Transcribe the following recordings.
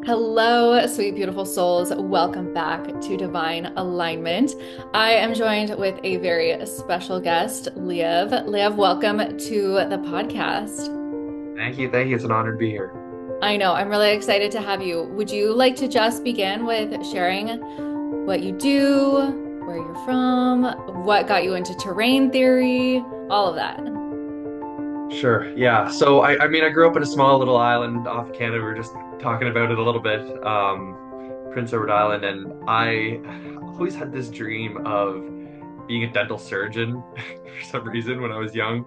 Hello, sweet, beautiful souls. Welcome back to Divine Alignment. I am joined with a very special guest, Liev. Liev, welcome to the podcast. Thank you. Thank you. It's an honor to be here. I know, I'm really excited to have you. Would you like to just begin with sharing what you do, where you're from, what got you into terrain theory, all of that? Sure. Yeah. So I grew up in a small little island off Canada. We were just talking about it a little bit, Prince Edward Island, and I always had this dream of being a dental surgeon for some reason when I was young.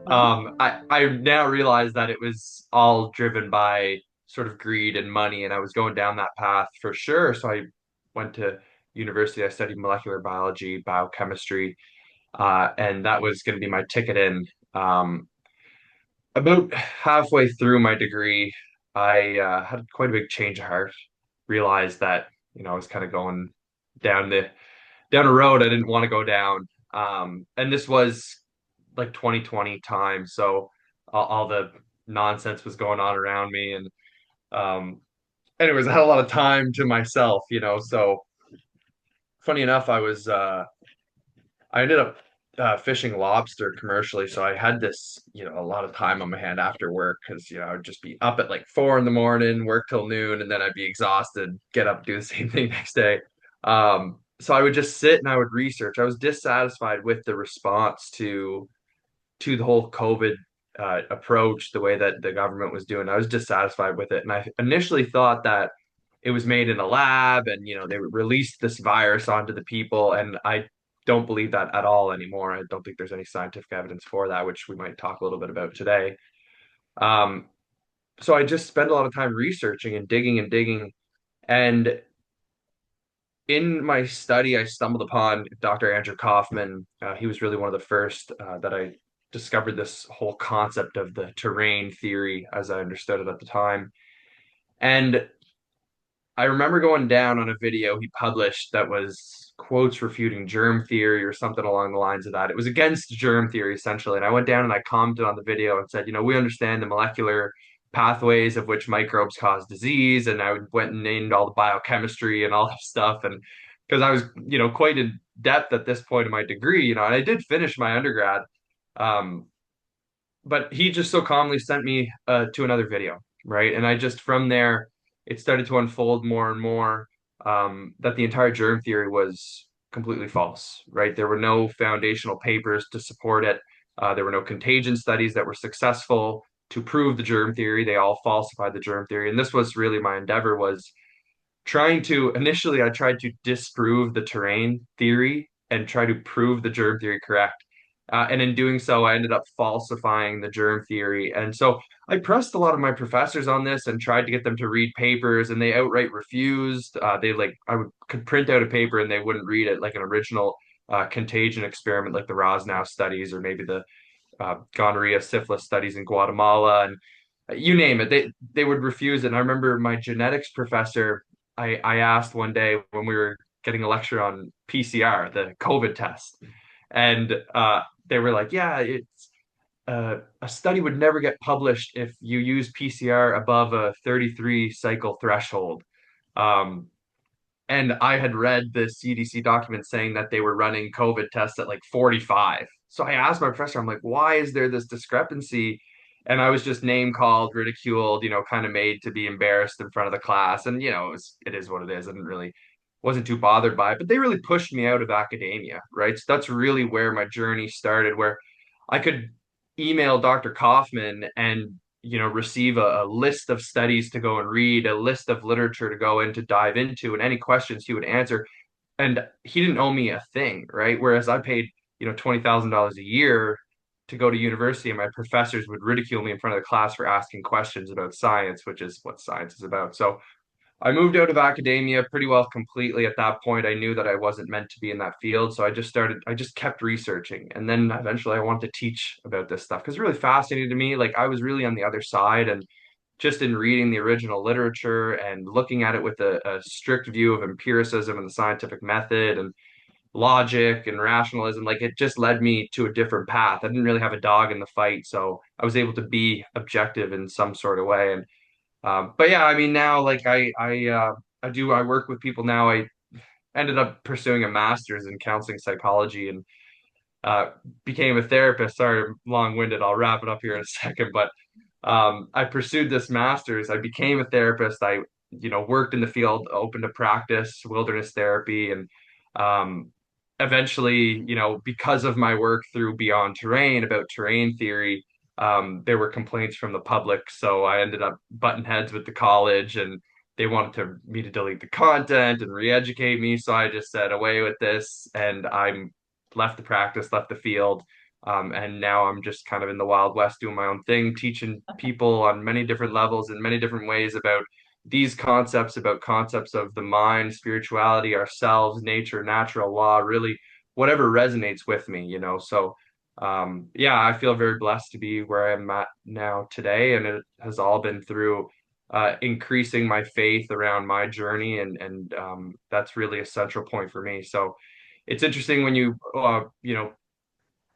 Wow. I now realize that it was all driven by sort of greed and money, and I was going down that path for sure. So I went to university. I studied molecular biology, biochemistry, and that was going to be my ticket in. About halfway through my degree, I had quite a big change of heart. Realized that, I was kind of going down a road I didn't want to go down. And this was like 2020 time, so all the nonsense was going on around me, and anyways, I had a lot of time to myself. So funny enough, I ended up fishing lobster commercially, so I had this, a lot of time on my hand after work because I would just be up at like 4 in the morning, work till noon, and then I'd be exhausted, get up, do the same thing next day. So I would just sit and I would research. I was dissatisfied with the response to the whole COVID approach, the way that the government was doing. I was dissatisfied with it, and I initially thought that it was made in a lab and they released this virus onto the people, and I don't believe that at all anymore. I don't think there's any scientific evidence for that, which we might talk a little bit about today. um, so I just spent a lot of time researching and digging, and in my study I stumbled upon Dr. Andrew Kaufman. He was really one of the first that I discovered this whole concept of the terrain theory as I understood it at the time. And I remember going down on a video he published that was quotes refuting germ theory or something along the lines of that. It was against germ theory essentially. And I went down and I commented on the video and said, we understand the molecular pathways of which microbes cause disease. And I went and named all the biochemistry and all that stuff. And because I was, quite in depth at this point in my degree, and I did finish my undergrad. Um, but he just so calmly sent me to another video, right? And I just from there, it started to unfold more and more, that the entire germ theory was completely false, right? There were no foundational papers to support it. There were no contagion studies that were successful to prove the germ theory. They all falsified the germ theory, and this was really my endeavor, was trying to initially I tried to disprove the terrain theory and try to prove the germ theory correct. And in doing so, I ended up falsifying the germ theory. And so I pressed a lot of my professors on this and tried to get them to read papers, and they outright refused. Could print out a paper and they wouldn't read it, like an original contagion experiment, like the Rosnow studies, or maybe the gonorrhea, syphilis studies in Guatemala, and you name it. They would refuse it. And I remember my genetics professor. I asked one day when we were getting a lecture on PCR, the COVID test, and they were like, "Yeah, it's a study would never get published if you use PCR above a 33 cycle threshold." Um, and I had read the CDC document saying that they were running COVID tests at like 45. So I asked my professor, I'm like, why is there this discrepancy? And I was just name called, ridiculed, kind of made to be embarrassed in front of the class. And, it is what it is. I didn't really, wasn't too bothered by it, but they really pushed me out of academia, right? So that's really where my journey started, where I could email Dr. Kaufman and receive a list of studies to go and read, a list of literature to go in to dive into, and any questions he would answer. And he didn't owe me a thing, right? Whereas I paid, $20,000 a year to go to university, and my professors would ridicule me in front of the class for asking questions about science, which is what science is about. So I moved out of academia pretty well completely at that point. I knew that I wasn't meant to be in that field. So I just kept researching. And then eventually I wanted to teach about this stuff because it's really fascinating to me. Like I was really on the other side, and just in reading the original literature and looking at it with a strict view of empiricism and the scientific method and logic and rationalism, like it just led me to a different path. I didn't really have a dog in the fight. So I was able to be objective in some sort of way. And But yeah, I mean now like I work with people now. I ended up pursuing a master's in counseling psychology and uh, became a therapist. Sorry, I'm long-winded. I'll wrap it up here in a second, but I pursued this master's. I became a therapist. I, worked in the field, opened a practice, wilderness therapy, and um, eventually, because of my work through Beyond Terrain about terrain theory, there were complaints from the public. So I ended up butting heads with the college, and they wanted me to delete the content and re-educate me. So I just said, away with this, and I'm left the practice, left the field. And now I'm just kind of in the Wild West doing my own thing, teaching people on many different levels in many different ways about these concepts, about concepts of the mind, spirituality, ourselves, nature, natural law, really whatever resonates with me, So, yeah, I feel very blessed to be where I'm at now today. And it has all been through increasing my faith around my journey. And that's really a central point for me. So, it's interesting when you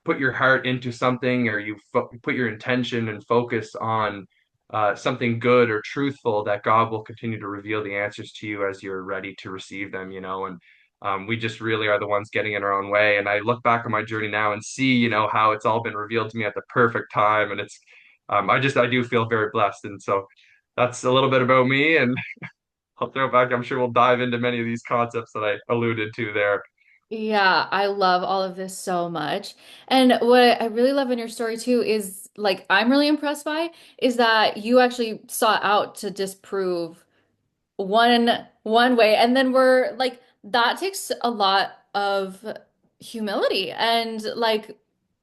put your heart into something or you put your intention and focus on something good or truthful, that God will continue to reveal the answers to you as you're ready to receive them, and we just really are the ones getting in our own way. And I look back on my journey now and see, how it's all been revealed to me at the perfect time. And it's, I do feel very blessed. And so that's a little bit about me. And I'll throw it back. I'm sure we'll dive into many of these concepts that I alluded to there. Yeah, I love all of this so much. And what I really love in your story too is like I'm really impressed by is that you actually sought out to disprove one way and then we're like that takes a lot of humility and like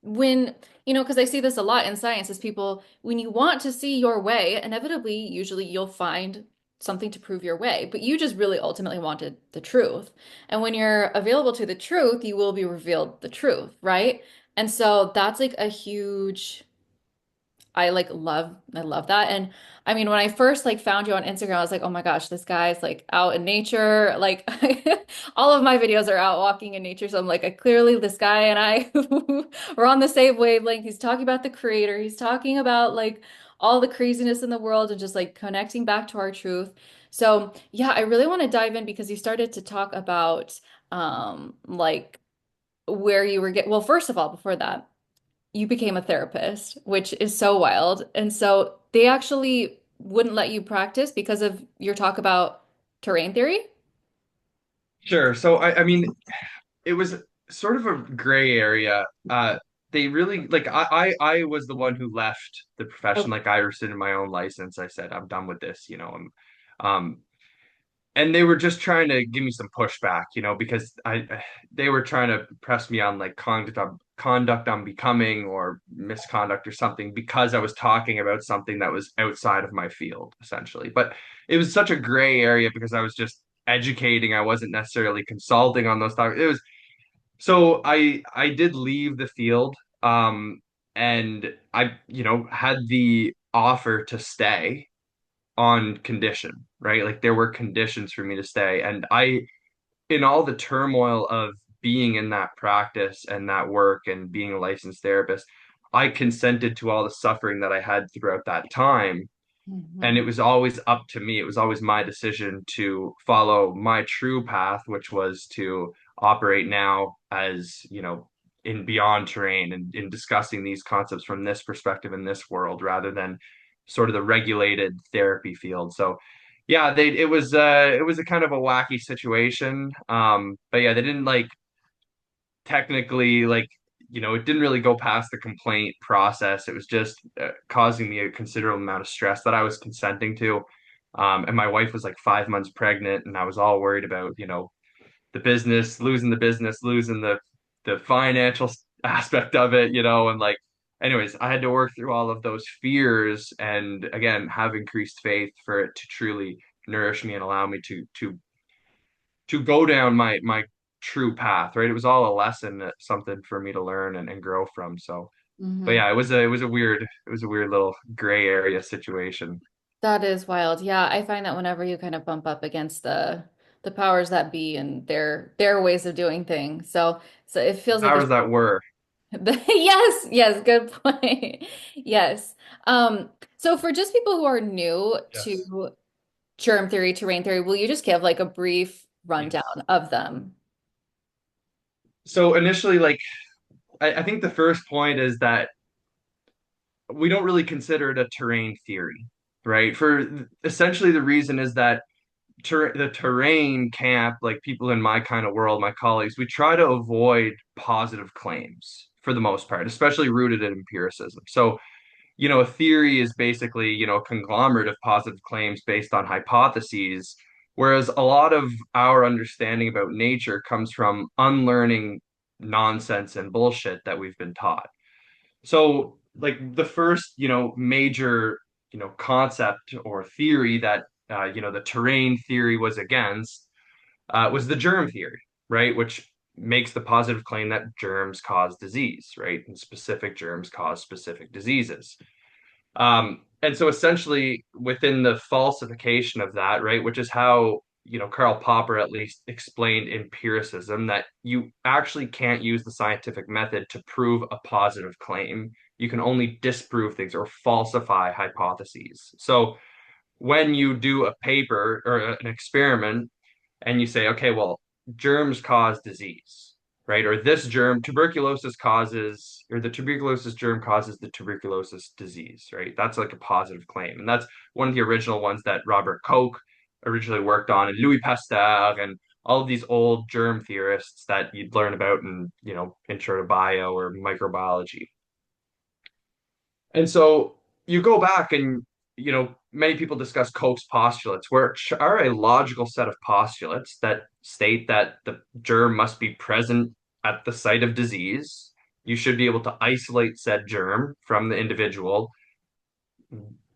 when because I see this a lot in science is people when you want to see your way inevitably usually you'll find something to prove your way but you just really ultimately wanted the truth and when you're available to the truth you will be revealed the truth, right? And so that's like a huge I love that. And I mean, when I first like found you on Instagram, I was like, oh my gosh, this guy's like out in nature. Like all of my videos are out walking in nature. So I'm like, I clearly this guy and I we're on the same wavelength. He's talking about the creator. He's talking about like all the craziness in the world and just like connecting back to our truth. So yeah, I really want to dive in because you started to talk about like where you were well, first of all, before that you became a therapist, which is so wild. And so they actually wouldn't let you practice because of your talk about terrain theory. Sure. So I mean, it was sort of a gray area. They really like I was the one who left the profession. Oh. Like I rescinded my own license. I said I'm done with this. Um, and they were just trying to give me some pushback, because they were trying to press me on like conduct on becoming or misconduct or something because I was talking about something that was outside of my field essentially. But it was such a gray area because I was just educating. I wasn't necessarily consulting on those topics. It was so I did leave the field, and I, had the offer to stay on condition, right? Like there were conditions for me to stay. And in all the turmoil of being in that practice and that work and being a licensed therapist, I consented to all the suffering that I had throughout that time, and Mhm. it was always up to me. It was always my decision to follow my true path, which was to operate now as, in beyond terrain and in discussing these concepts from this perspective in this world rather than sort of the regulated therapy field. So yeah, it was a kind of a wacky situation. But yeah, they didn't like technically like it didn't really go past the complaint process. It was just causing me a considerable amount of stress that I was consenting to. And my wife was like 5 months pregnant, and I was all worried about the business, losing the financial aspect of it, and like, anyways, I had to work through all of those fears, and again, have increased faith for it to truly nourish me and allow me to go down my true path, right? It was all a lesson, something for me to learn and grow from. So, but Mhm. yeah, it was a weird little gray area situation. That is wild. Yeah, I find that whenever you kind of bump up against the powers that be and their ways of doing things. So it feels like Powers that were. Yes, yes, good point. Yes. So for just people who are new Yes. to germ theory, terrain theory, will you just give like a brief Yes. rundown of them? So initially, like, I think the first point is that we don't really consider it a terrain theory, right? For essentially the reason is that the terrain camp, like people in my kind of world, my colleagues, we try to avoid positive claims for the most part, especially rooted in empiricism. So, a theory is basically, a conglomerate of positive claims based on hypotheses, whereas a lot of our understanding about nature comes from unlearning nonsense and bullshit that we've been taught. So, like the first, major, concept or theory that, the terrain theory was against was the germ theory, right? Which makes the positive claim that germs cause disease, right? And specific germs cause specific diseases. And so essentially within the falsification of that, right, which is how, Karl Popper at least explained empiricism, that you actually can't use the scientific method to prove a positive claim. You can only disprove things or falsify hypotheses. So when you do a paper or an experiment and you say, okay, well, germs cause disease, right? Or this germ, tuberculosis causes, or the tuberculosis germ causes the tuberculosis disease, right? That's like a positive claim. And that's one of the original ones that Robert Koch originally worked on, and Louis Pasteur, and all of these old germ theorists that you'd learn about in, intro to bio or microbiology. And so you go back and, many people discuss Koch's postulates, which are a logical set of postulates that state that the germ must be present at the site of disease. You should be able to isolate said germ from the individual,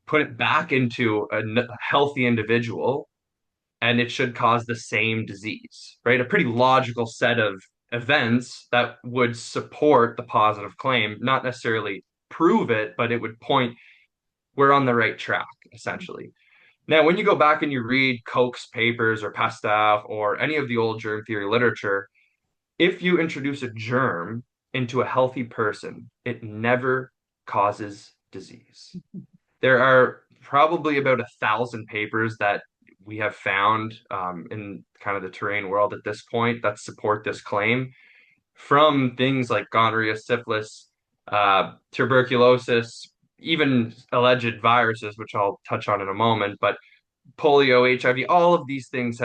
put it back into a healthy individual, and it should cause the same disease, right? A pretty logical set of events that would support the positive claim, not necessarily prove it, but it would point we're on the right track, essentially. Now, when you go back and you read Koch's papers or Pasteur or any of the old germ theory literature, if you introduce a germ into a healthy person, it never causes disease. There are probably about 1,000 papers that we have found in kind of the terrain world at this point that support this claim, from things like gonorrhea, syphilis, tuberculosis, even alleged viruses, which I'll touch on in a moment, but polio, HIV, all of these things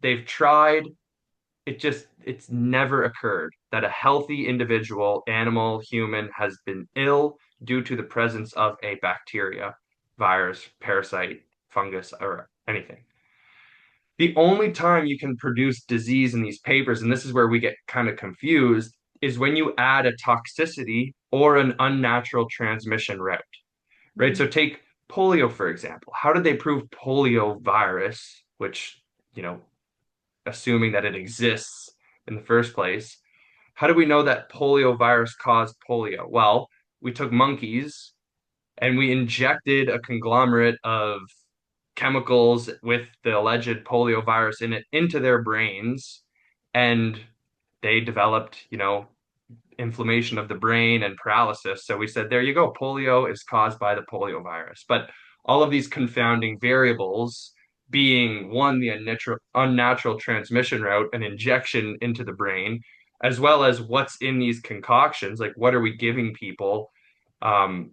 they've tried. It's never occurred that a healthy individual, animal, human, has been ill due to the presence of a bacteria, virus, parasite, fungus, or anything. The only time you can produce disease in these papers, and this is where we get kind of confused, is when you add a toxicity or an unnatural transmission route, right? Mhm. So take polio, for example. How did they prove polio virus, which, you know, assuming that it exists in the first place? How do we know that polio virus caused polio? Well, we took monkeys and we injected a conglomerate of chemicals with the alleged polio virus in it into their brains, and they developed, inflammation of the brain and paralysis. So we said, there you go, polio is caused by the polio virus. But all of these confounding variables being one, the unnatural transmission route, an injection into the brain, as well as what's in these concoctions, like what are we giving people? One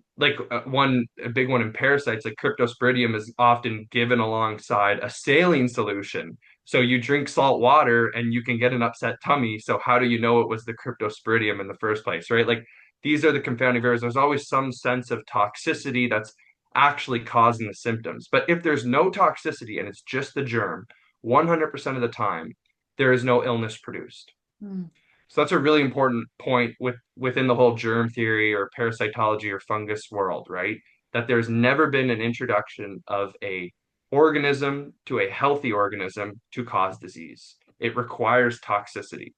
a big one in parasites, like cryptosporidium, is often given alongside a saline solution. So you drink salt water and you can get an upset tummy. So how do you know it was the cryptosporidium in the first place, right? Like these are the confounding variables. There's always some sense of toxicity that's actually causing the symptoms. But if there's no toxicity and it's just the germ, 100% of the time, there is no illness produced. Mm. So that's a really important point within the whole germ theory or parasitology or fungus world, right? That there's never been an introduction of a organism to a healthy organism to cause disease. It requires toxicity,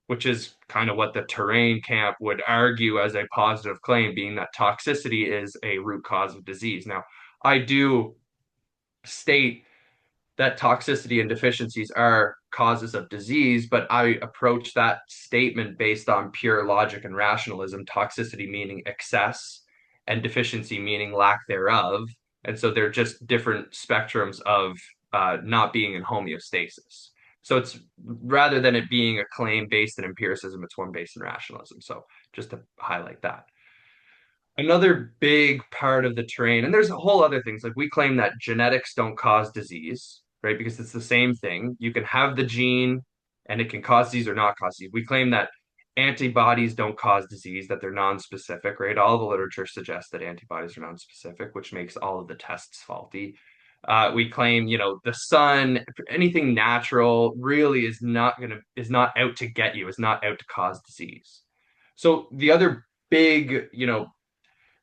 which is kind of what the terrain camp would argue as a positive claim, being that toxicity is a root cause of disease. Now, I do state that toxicity and deficiencies are causes of disease, but I approach that statement based on pure logic and rationalism, toxicity meaning excess and deficiency meaning lack thereof. And so they're just different spectrums of not being in homeostasis. So it's rather than it being a claim based in empiricism, it's one based in rationalism. So just to highlight that. Another big part of the terrain, and there's a whole other things like we claim that genetics don't cause disease, right? Because it's the same thing. You can have the gene and it can cause disease or not cause disease. We claim that antibodies don't cause disease, that they're non-specific, right? All the literature suggests that antibodies are non-specific, which makes all of the tests faulty. We claim, the sun, anything natural really is not out to get you, is not out to cause disease. So the other big,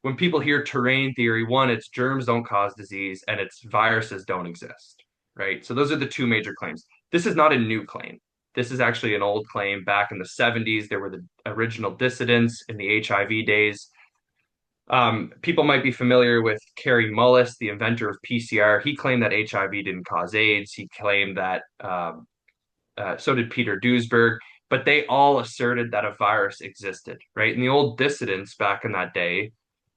when people hear terrain theory, one, it's germs don't cause disease and it's viruses don't exist, right? So those are the two major claims. This is not a new claim. This is actually an old claim. Back in the 70s, there were the original dissidents in the HIV days. People might be familiar with Kerry Mullis, the inventor of PCR. He claimed that HIV didn't cause AIDS. He claimed that so did Peter Duesberg, but they all asserted that a virus existed, right? And the old dissidents back in that day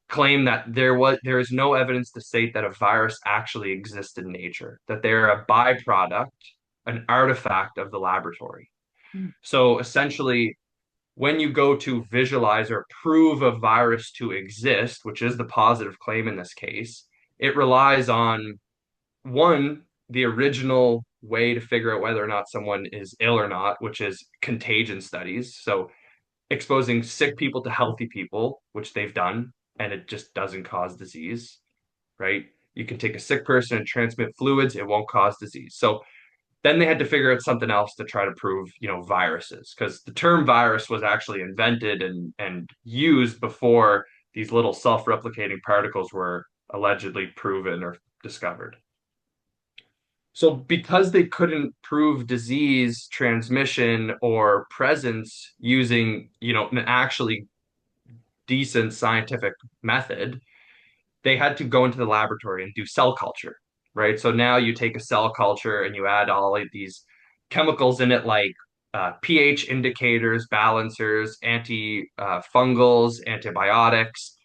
claim that there is no evidence to state that a virus actually exists in nature, that they're a byproduct, an artifact of the laboratory. Mm. So essentially, when you go to visualize or prove a virus to exist, which is the positive claim in this case, it relies on one, the original way to figure out whether or not someone is ill or not, which is contagion studies. So exposing sick people to healthy people, which they've done, and it just doesn't cause disease, right? You can take a sick person and transmit fluids, it won't cause disease. So then they had to figure out something else to try to prove, viruses, because the term virus was actually invented and used before these little self-replicating particles were allegedly proven or discovered. So because they couldn't prove disease transmission or presence using, an actually decent scientific method, they had to go into the laboratory and do cell culture, right? So now you take a cell culture and you add all of these chemicals in it, like pH indicators, balancers, anti-fungals, antibiotics,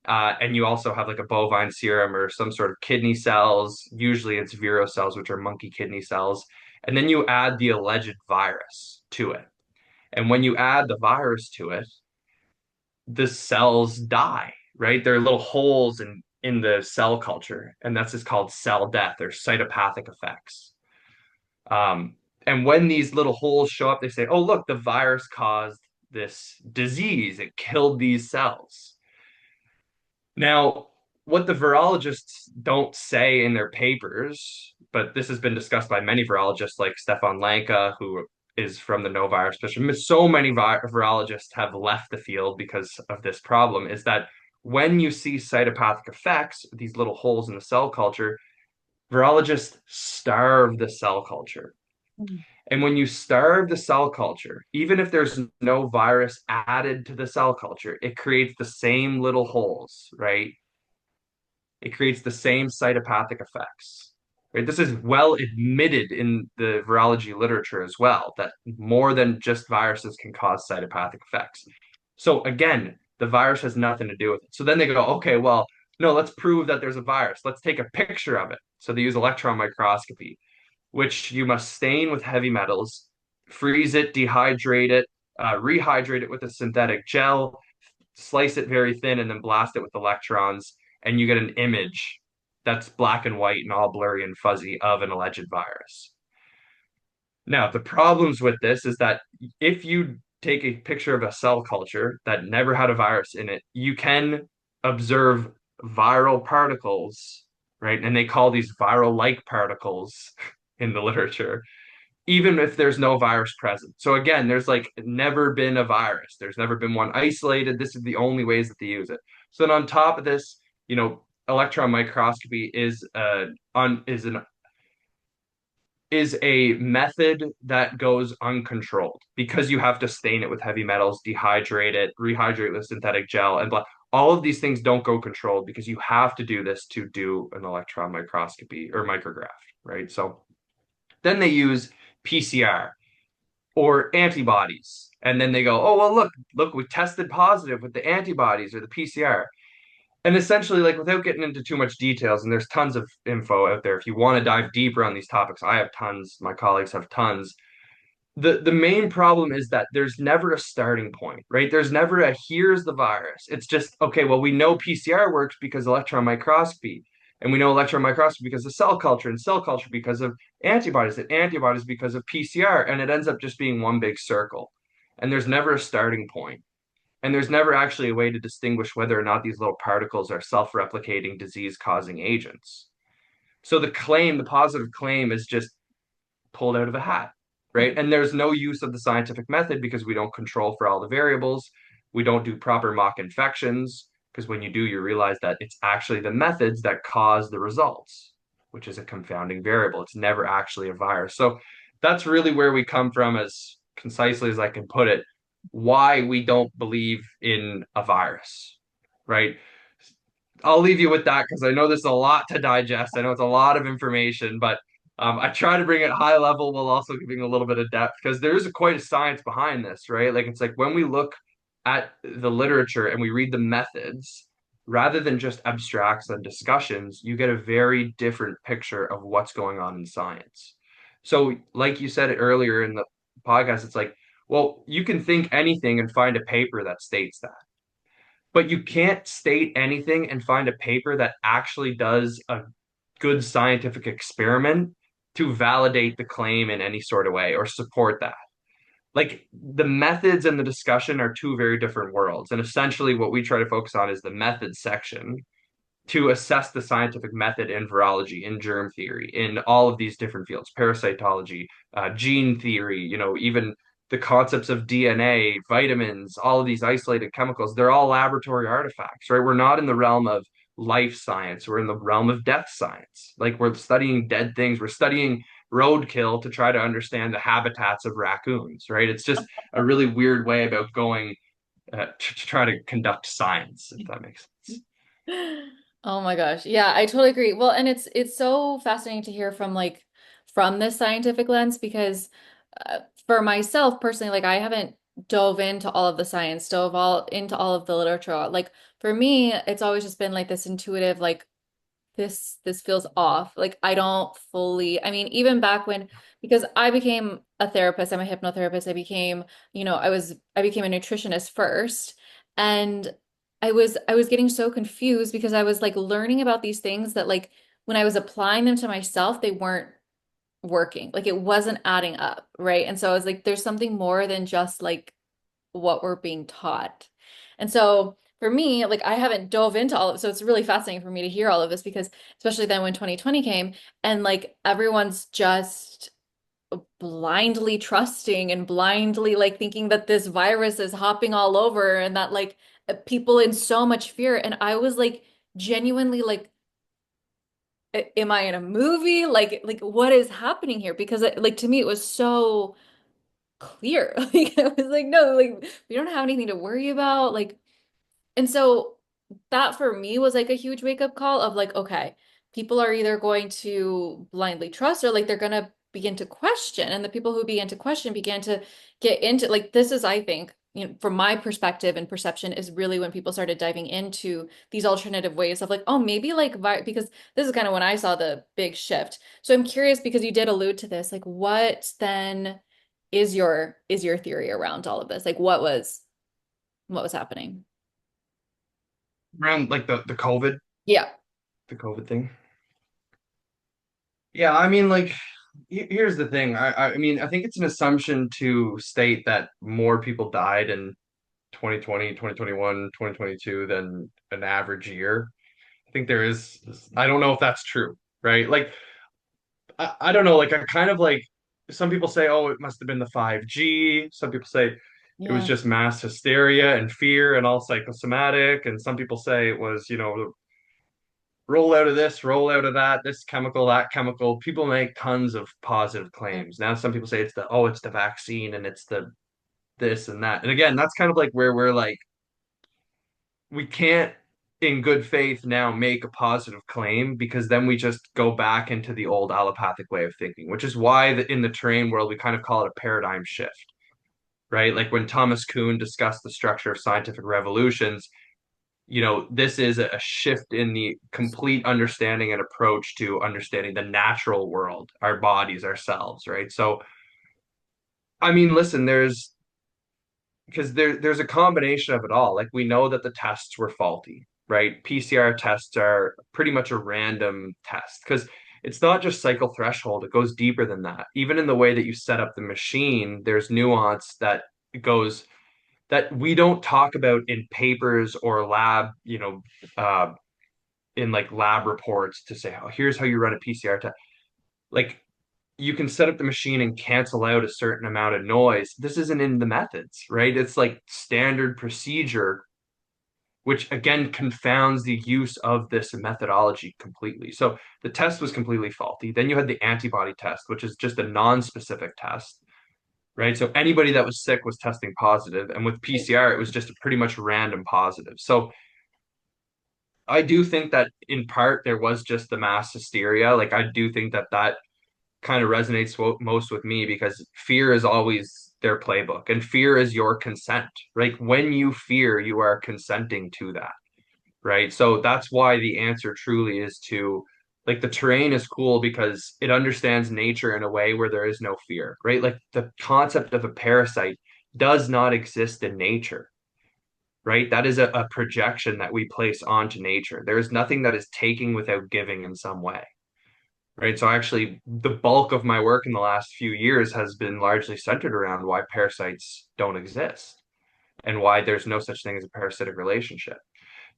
and you also have like a bovine serum or some sort of kidney cells. Usually it's Vero cells, which are monkey kidney cells. And then you add the alleged virus to it. And when you add the virus to it, the cells die, right? There are little holes in the cell culture, and that's just called cell death or cytopathic effects. Um, and when these little holes show up, they say, "Oh, look, the virus caused this disease. It killed these cells." Now, what the virologists don't say in their papers, but this has been discussed by many virologists like Stefan Lanka, who is from the no virus position. So many virologists have left the field because of this problem, is that when you see cytopathic effects, these little holes in the cell culture, virologists starve the cell culture. Mm. And when you starve the cell culture, even if there's no virus added to the cell culture, it creates the same little holes, right? It creates the same cytopathic effects. Right? This is well admitted in the virology literature as well, that more than just viruses can cause cytopathic effects. So again, the virus has nothing to do with it. So then they go, okay, well, no, let's prove that there's a virus. Let's take a picture of it. So they use electron microscopy, which you must stain with heavy metals, freeze it, dehydrate it, rehydrate it with a synthetic gel, slice it very thin, and then blast it with electrons, and you get an image that's black and white and all blurry and fuzzy of an alleged virus. Now, the problems with this is that if you take a picture of a cell culture that never had a virus in it, you can observe viral particles, right? And they call these viral-like particles in the literature, even if there's no virus present. So again, there's like never been a virus. There's never been one isolated. This is the only ways that they use it. So then on top of this, electron microscopy is a method that goes uncontrolled because you have to stain it with heavy metals, dehydrate it, rehydrate with synthetic gel, and blah. All of these things don't go controlled because you have to do this to do an electron microscopy or micrograph, right? So Then they use PCR or antibodies. And then they go, oh, well, look, we tested positive with the antibodies or the PCR. And essentially, like without getting into too much details, and there's tons of info out there. If you want to dive deeper on these topics, I have tons, my colleagues have tons. The main problem is that there's never a starting point, right? There's never a here's the virus. It's just, okay, well, we know PCR works because electron microscopy, and we know electron microscopy because of cell culture, and cell culture because of antibodies, and antibodies because of PCR, and it ends up just being one big circle. And there's never a starting point. And there's never actually a way to distinguish whether or not these little particles are self-replicating disease-causing agents. So the claim, the positive claim, is just pulled out of a hat, right? And there's no use of the scientific method because we don't control for all the variables. We don't do proper mock infections because when you do, you realize that it's actually the methods that cause the results, which is a confounding variable. It's never actually a virus. So that's really where we come from, as concisely as I can put it, why we don't believe in a virus, right? I'll leave you with that because I know there's a lot to digest. I know it's a lot of information, but I try to bring it high level while also giving a little bit of depth because there is quite a science behind this, right? Like it's like when we look at the literature and we read the methods, rather than just abstracts and discussions, you get a very different picture of what's going on in science. So, like you said earlier in the podcast, it's like, well, you can think anything and find a paper that states that, but you can't state anything and find a paper that actually does a good scientific experiment to validate the claim in any sort of way or support that. Like the methods and the discussion are two very different worlds. And essentially, what we try to focus on is the methods section to assess the scientific method in virology, in germ theory, in all of these different fields, parasitology, gene theory, even the concepts of DNA, vitamins, all of these isolated chemicals, they're all laboratory artifacts, right? We're not in the realm of life science, we're in the realm of death science. Like we're studying dead things, we're studying roadkill to try to understand the habitats of raccoons, right? It's just a really weird way about going to try to conduct science, if that makes sense. Oh my gosh. Yeah, I totally agree. Well, and it's so fascinating to hear from from this scientific lens because for myself personally, like I haven't dove into all of the science, dove all into all of the literature. Like for me, it's always just been like this intuitive, like this feels off. Like I don't fully, I mean, even back when, because I became a therapist, I'm a hypnotherapist, I became a nutritionist first. And I was getting so confused because I was like learning about these things that like when I was applying them to myself, they weren't working. Like it wasn't adding up, right? And so I was like, there's something more than just like what we're being taught. And so for me, like I haven't dove into all of it. So it's really fascinating for me to hear all of this because especially then when 2020 came and like everyone's just blindly trusting and blindly like thinking that this virus is hopping all over and that like people in so much fear. And I was like genuinely like, am I in a movie? Like what is happening here? Because like to me, it was so clear. Like I was like, no, like we don't have anything to worry about. Like, and so that for me was like a huge wake up call of like, okay, people are either going to blindly trust or like they're gonna begin to question. And the people who began to question began to get into like this is, I think, from my perspective and perception is really when people started diving into these alternative ways of like, oh, maybe like because this is kind of when I saw the big shift. So I'm curious because you did allude to this, like what then is your theory around all of this? Like what was happening? Around like Yeah. the COVID thing. Yeah, I mean, like, here's the thing. I mean, I think it's an assumption to state that more people died in 2020, 2021, 2022 than an average year. I think there is, I don't know if that's true, right? Like, I don't know, like, I kind of like, some people say, oh, it must have been the 5G. Some people say it was Yeah. just mass hysteria and fear and all psychosomatic. And some people say it was, roll out of this, roll out of that, this chemical, that chemical. People make tons of positive claims. Now some people say it's the vaccine and it's the this and that. And again, that's kind of like where we're like, we can't. in good faith now make a positive claim because then we just go back into the old allopathic way of thinking, which is why in the terrain world we kind of call it a paradigm shift, right? Like when Thomas Kuhn discussed the structure of scientific revolutions, this is a shift in the complete understanding and approach to understanding the natural world, our bodies, ourselves, right? So, I mean, listen, there's a combination of it all. Like we know that the tests were faulty, right? PCR tests are pretty much a random test because it's not just cycle threshold, it goes deeper than that. Even in the way that you set up the machine, there's nuance that goes that we don't talk about in papers or lab, in like lab reports to say, oh, here's how you run a PCR test. Like you can set up the machine and cancel out a certain amount of noise. This isn't in the methods, right? It's like standard procedure, which again confounds the use of this methodology completely. So the test was completely faulty. Then you had the antibody test, which is just a non-specific test, right? So anybody that was sick was testing positive, and with PCR, it was just a pretty much random positive. So I do think that in part there was just the mass hysteria. Like I do think that kind of resonates most with me because fear is always their playbook and fear is your consent. Like when you fear, you are consenting to that, right? So that's why the answer truly is to like the terrain is cool because it understands nature in a way where there is no fear, right? Like the concept of a parasite does not exist in nature, right? That is a projection that we place onto nature. There is nothing that is taking without giving in some way, right? So actually, the bulk of my work in the last few years has been largely centered around why parasites don't exist and why there's no such thing as a parasitic relationship.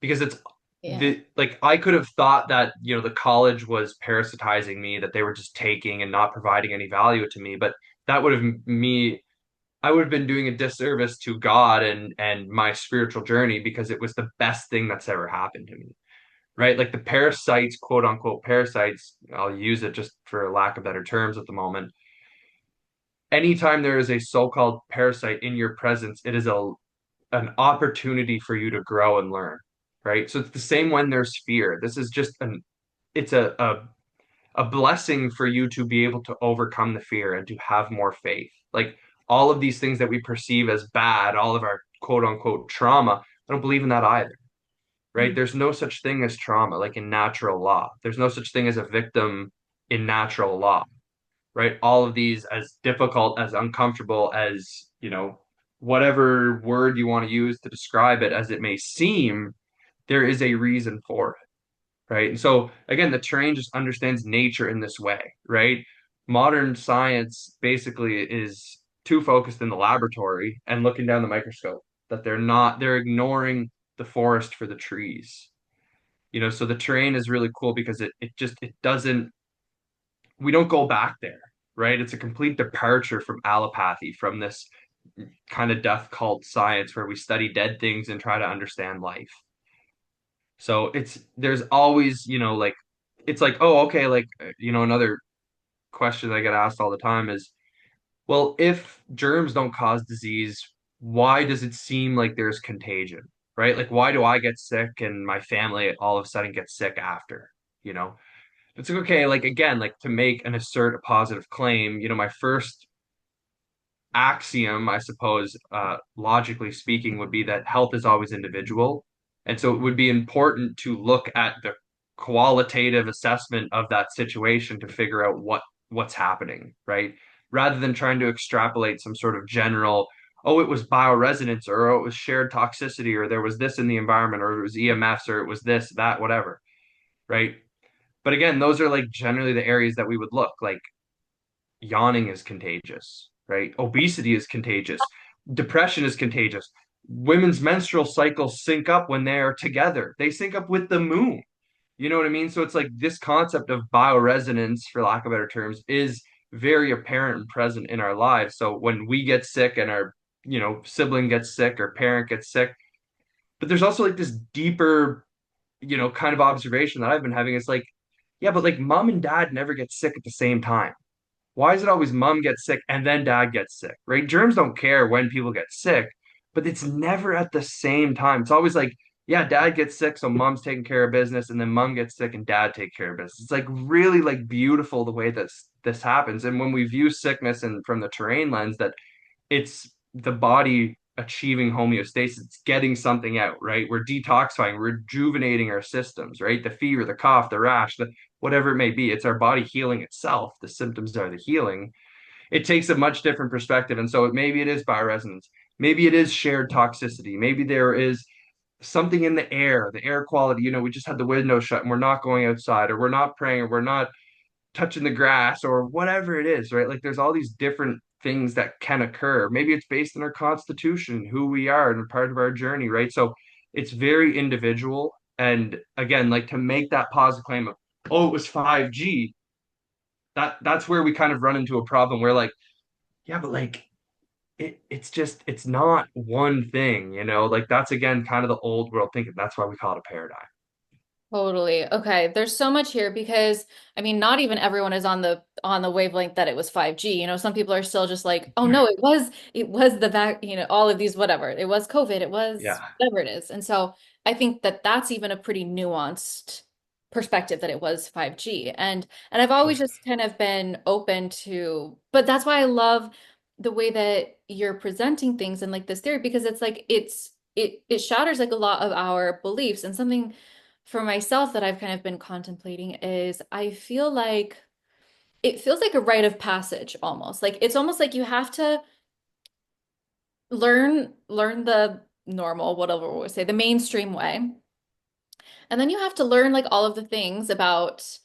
Because it's Yeah. the like I could have thought that, the college was parasitizing me, that they were just taking and not providing any value to me, but that would have me I would have been doing a disservice to God and my spiritual journey because it was the best thing that's ever happened to me, right? Like the parasites, quote unquote parasites, I'll use it just for lack of better terms at the moment. Anytime there is a so-called parasite in your presence, it is an opportunity for you to grow and learn, right? So it's the same when there's fear. This is just it's a blessing for you to be able to overcome the fear and to have more faith. Like all of these things that we perceive as bad, all of our quote unquote trauma, I don't believe in that either, right? Mm. There's no such thing as trauma, like in natural law. There's no such thing as a victim in natural law, right? All of these, as difficult, as uncomfortable, as, whatever word you want to use to describe it as it may seem, there is a reason for it, right? And so, again, the terrain just understands nature in this way, right? Modern science basically is too focused in the laboratory and looking down the microscope that they're ignoring the forest for the trees. So the terrain is really cool because it doesn't we don't go back there, right? It's a complete departure from allopathy, from this kind of death cult science where we study dead things and try to understand life. So there's always, like it's like, oh, okay, like another question I get asked all the time is, well, if germs don't cause disease, why does it seem like there's contagion, right? Like, why do I get sick and my family all of a sudden gets sick after, you know? It's like, okay, like again, like to make and assert a positive claim, my first axiom, I suppose, logically speaking, would be that health is always individual. And so it would be important to look at the qualitative assessment of that situation to figure out what's happening, right? Rather than trying to extrapolate some sort of general, oh, it was bioresonance, or oh, it was shared toxicity, or there was this in the environment, or it was EMFs, or it was this, that, whatever, right? But again, those are like generally the areas that we would look. Like yawning is contagious, right? Obesity is contagious. Depression is contagious. Women's menstrual cycles sync up when they are together. They sync up with the moon. You know what I mean? So it's like this concept of bioresonance, for lack of better terms, is very apparent and present in our lives. So when we get sick and our, sibling gets sick or parent gets sick, but there's also like this deeper, kind of observation that I've been having. It's like, yeah, but like mom and dad never get sick at the same time. Why is it always mom gets sick and then dad gets sick, right? Germs don't care when people get sick, but it's never at the same time. It's always like, yeah, dad gets sick, so mom's taking care of business, and then mom gets sick and dad take care of business. It's like really like beautiful the way that this happens. And when we view sickness and from the terrain lens, that it's the body achieving homeostasis, it's getting something out, right? We're detoxifying, rejuvenating our systems, right? The fever, the cough, the rash, the whatever it may be, it's our body healing itself. The symptoms are the healing. It takes a much different perspective. And so maybe it is bioresonance. Maybe it is shared toxicity. Maybe there is something in the air quality. We just had the window shut and we're not going outside, or we're not praying, or we're not touching the grass, or whatever it is, right? Like there's all these different things that can occur. Maybe it's based on our constitution, who we are, and part of our journey, right? So it's very individual. And again, like to make that positive claim of, oh, it was 5G, that's where we kind of run into a problem where like, yeah, but like it's not one thing, like that's again kind of the old world thinking. That's why we call it a paradigm. Totally. Okay. There's so much here because I mean, not even everyone is on the wavelength that it was 5G. Some people are still just like, oh no, it was the vac, all of these whatever. It was COVID, it was Yeah. whatever it is. And so I think that that's even a pretty nuanced perspective that it was 5G. And I've always Sure. just kind of been open to, but that's why I love the way that you're presenting things in like this theory because it's like it shatters like a lot of our beliefs and something for myself that I've kind of been contemplating is I feel like it feels like a rite of passage almost. Like it's almost like you have to learn the normal, whatever we say, the mainstream way. And then you have to learn like all of the things about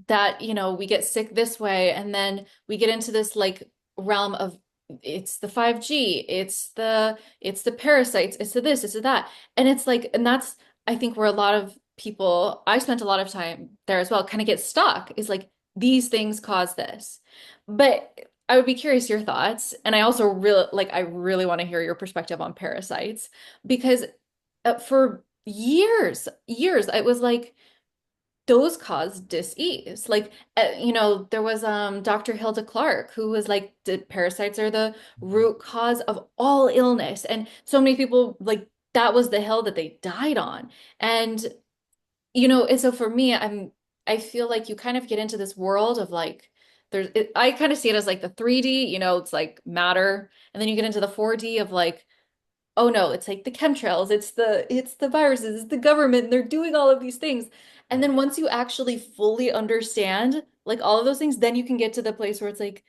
that, we get sick this way, and then we get into this like realm of it's the 5G, it's the parasites, it's the this, it's the that. And it's like, and that's I think where a lot of people, I spent a lot of time there as well, kind of get stuck, is like these things cause this. But I would be curious your thoughts. And I really want to hear your perspective on parasites because for years, it was like those cause dis-ease. Like, there was Dr. Hilda Clark who was like, the parasites are the root cause of all illness. And so many people like that was the hill that they died on. And and so for me, I feel like you kind of get into this world of like I kind of see it as like the 3D, it's like matter. And then you get into the 4D of like, oh no, it's like the chemtrails, it's the viruses, it's the government, they're doing all of these things. And then once you actually fully understand like all of those things, then you can get to the place where it's like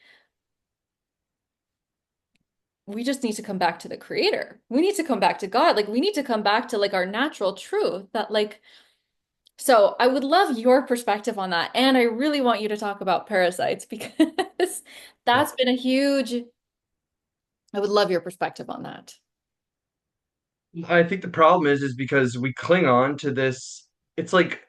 we just need to come back to the creator. We need to come back to God. Like we need to come back to like our natural truth that like so I would love your perspective on that. And I really want you to talk about parasites because Yeah. that's been a huge, I would love your perspective on that. I think the problem is because we cling on to this. It's like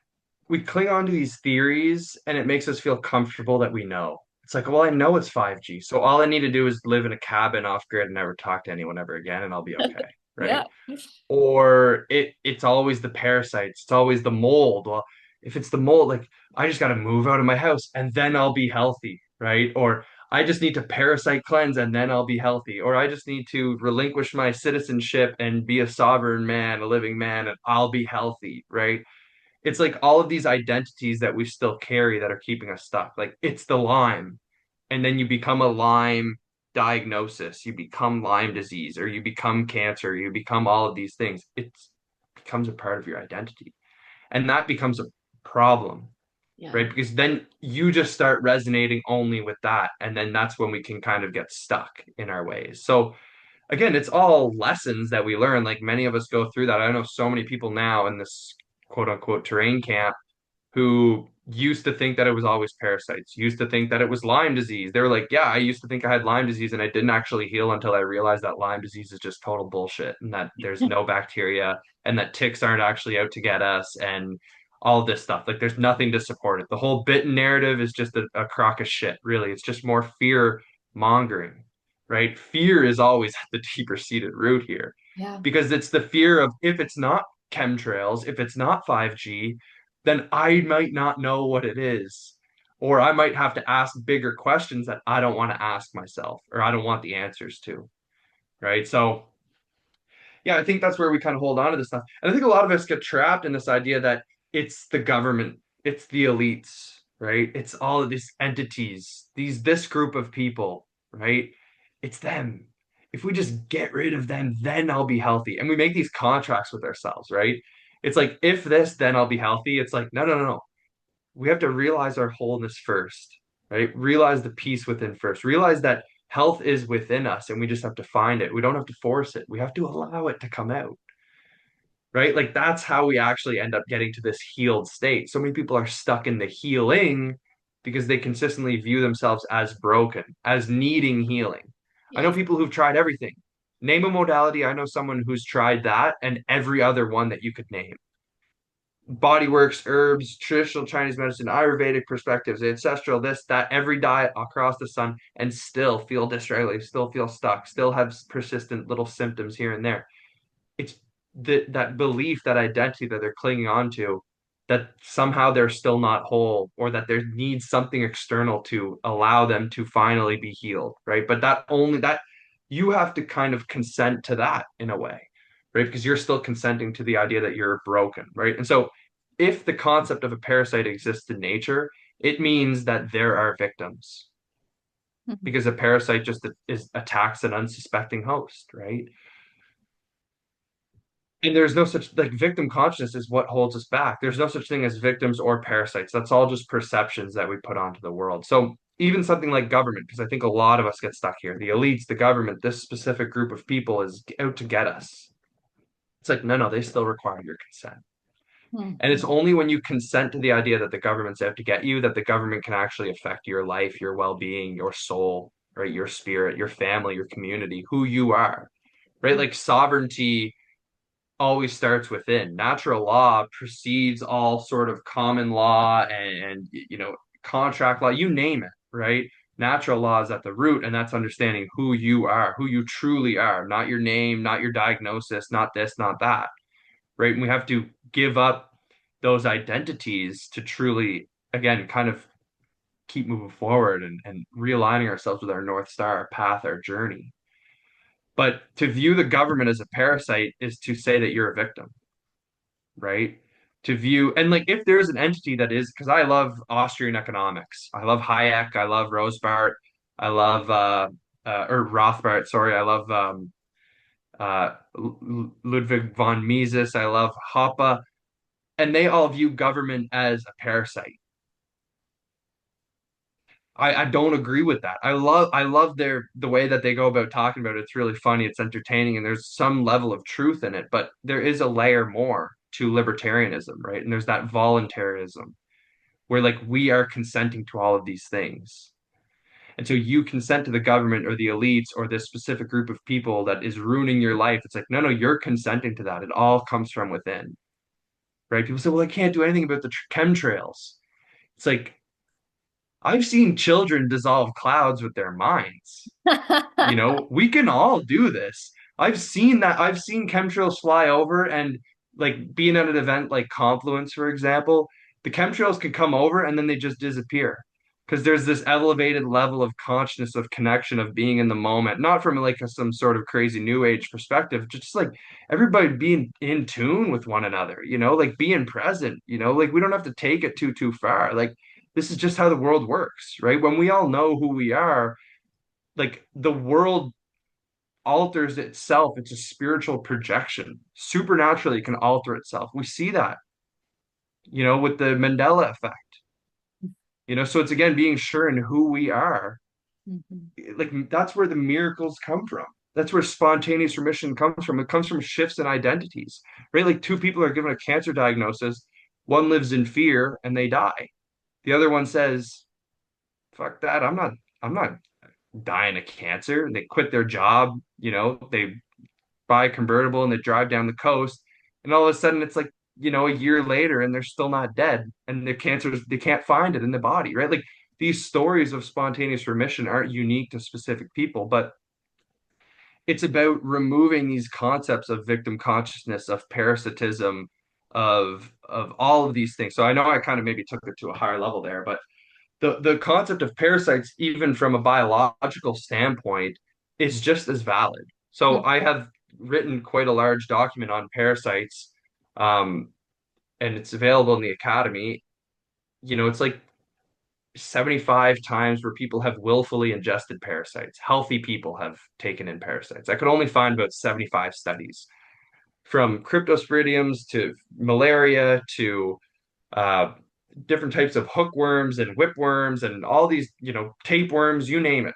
we cling on to these theories and it makes us feel comfortable that we know. It's like, well, I know it's 5G. So all I need to do is live in a cabin off grid and never talk to anyone ever again and I'll be okay, Yeah. right? Or it's always the parasites, it's always the mold. Well, if it's the mold, like I just got to move out of my house and then I'll be healthy, right? Or I just need to parasite cleanse and then I'll be healthy. Or I just need to relinquish my citizenship and be a sovereign man, a living man, and I'll be healthy, right? It's like all of these identities that we still carry that are keeping us stuck. Like it's the Lyme, and then you become a Lyme diagnosis, you become Lyme disease, or you become cancer, you become all of these things. It becomes a part of your identity. And that becomes a problem, Yeah. right? Because then you just start resonating only with that. And then that's when we can kind of get stuck in our ways. So again, it's all lessons that we learn. Like many of us go through that. I know so many people now in this quote unquote terrain camp who used to think that it was always parasites, used to think that it was Lyme disease. They were like, yeah, I used to think I had Lyme disease and I didn't actually heal until I realized that Lyme disease is just total bullshit and that there's no bacteria and that ticks aren't actually out to get us and all this stuff. Like there's nothing to support it. The whole bitten narrative is just a crock of shit, really. It's just more fear mongering, right? Fear is always the deeper seated root here Yeah. because it's the fear of if it's not chemtrails, if it's not 5G, then I might not know what it is. Or I might have to ask bigger questions that I don't want to ask myself or I don't want the answers to. Right. So Yeah, I think that's where we kind of hold on to this stuff. And I think a lot of us get trapped in this idea that it's the government, it's the elites, right? It's all of these entities, this group of people, right? It's them. If we just get rid of them, then I'll be healthy. And we make these contracts with ourselves, right? It's like, if this, then I'll be healthy. It's like, no, no, no, no. We have to realize our wholeness first, right? Realize the peace within first. Realize that health is within us and we just have to find it. We don't have to force it. We have to allow it to come out, right? Like that's how we actually end up getting to this healed state. So many people are stuck in the healing because they consistently view themselves as broken, as needing healing. I know Yeah. people who've tried everything. Name a modality. I know someone who's tried that and every other one that you could name. Body works, herbs, traditional Chinese medicine, Ayurvedic perspectives, ancestral, this, that, every diet across the sun, and still feel dysregulated, still feel stuck, still have persistent little symptoms here and there. It's that belief, that identity that they're clinging on to, that somehow they're still not whole, or that there needs something external to allow them to finally be healed, right? But that you have to kind of consent to that in a way, right? Because you're still consenting to the idea that you're broken, right? And so if the concept of a parasite exists in nature, it means that there are victims Mhm. because a parasite just is attacks an unsuspecting host, right? And there's no such like victim consciousness is what holds us back. There's no such thing as victims or parasites. That's all just perceptions that we put onto the world. So even something like government, because I think a lot of us get stuck here. The elites, the government, this specific group of people is out to get us. It's like, no, no, they still require your consent. And it's Mhm. only when you consent to the idea that the government's out to get you that the government can actually affect your life, your well-being, your soul, right? Your spirit, your family, your community, who you are, right? Like sovereignty always starts within. Natural law precedes all sort of common law and contract law, you name it, right? Natural law is at the root, and that's understanding who you are, who you truly are, not your name, not your diagnosis, not this, not that, right? And we have to give up those identities to truly, again, kind of keep moving forward and realigning ourselves with our North Star, our path, our journey. But to view the government as a parasite is to say that you're a victim, right? To view and like if there's an entity that is because I love Austrian economics. I love Hayek, I love Rosbart, I love or Rothbart, sorry, I love Ludwig von Mises, I love Hoppe, and they all view government as a parasite. I don't agree with that. I love the way that they go about talking about it. It's really funny, it's entertaining, and there's some level of truth in it, but there is a layer more to libertarianism, right? And there's that voluntarism where like we are consenting to all of these things. And so you consent to the government or the elites or this specific group of people that is ruining your life. It's like, no, no, you're consenting to that. It all comes from within, right? People say, well, I can't do anything about the chemtrails. It's like, I've seen children dissolve clouds with their minds. We can all do this. I've seen that. I've seen chemtrails fly over and like being at an event like Confluence, for example, the chemtrails can come over and then they just disappear because there's this elevated level of consciousness of connection of being in the moment, not from like some sort of crazy new age perspective, just like everybody being in tune with one another, like being present, like we don't have to take it too far. Like this is just how the world works, right? When we all know who we are, like the world alters itself. It's a spiritual projection. Supernaturally, it can alter itself. We see that, with the Mandela effect. So it's again being sure in who we are. Mhm. Like that's where the miracles come from. That's where spontaneous remission comes from. It comes from shifts in identities, right? Like two people are given a cancer diagnosis. One lives in fear and they die. The other one says, "Fuck that. I'm not dying of cancer." And they quit their job. They buy a convertible and they drive down the coast. And all of a sudden it's like, a year later and they're still not dead. And the cancer, they can't find it in the body, right? Like these stories of spontaneous remission aren't unique to specific people, but it's about removing these concepts of victim consciousness, of parasitism, of all of these things. So I know I kind of maybe took it to a higher level there, but the concept of parasites, even from a biological standpoint, is just as valid. So Mhm. I have written quite a large document on parasites, um, and it's available in the academy. It's like 75 times where people have willfully ingested parasites. Healthy people have taken in parasites. I could only find about 75 studies from cryptosporidiums to malaria to uh, different types of hookworms and whipworms and all these, tapeworms, you name it.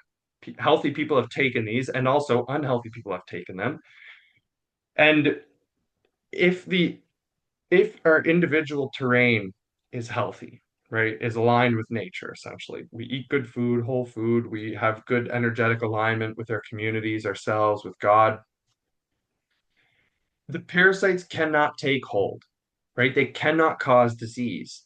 Healthy people have taken these, and also unhealthy people have taken them. And if the if our individual terrain is healthy, right, is aligned with nature, essentially, we eat good food, whole food, we have good energetic alignment with our communities, ourselves, with God, the parasites cannot take hold, right? They cannot cause disease.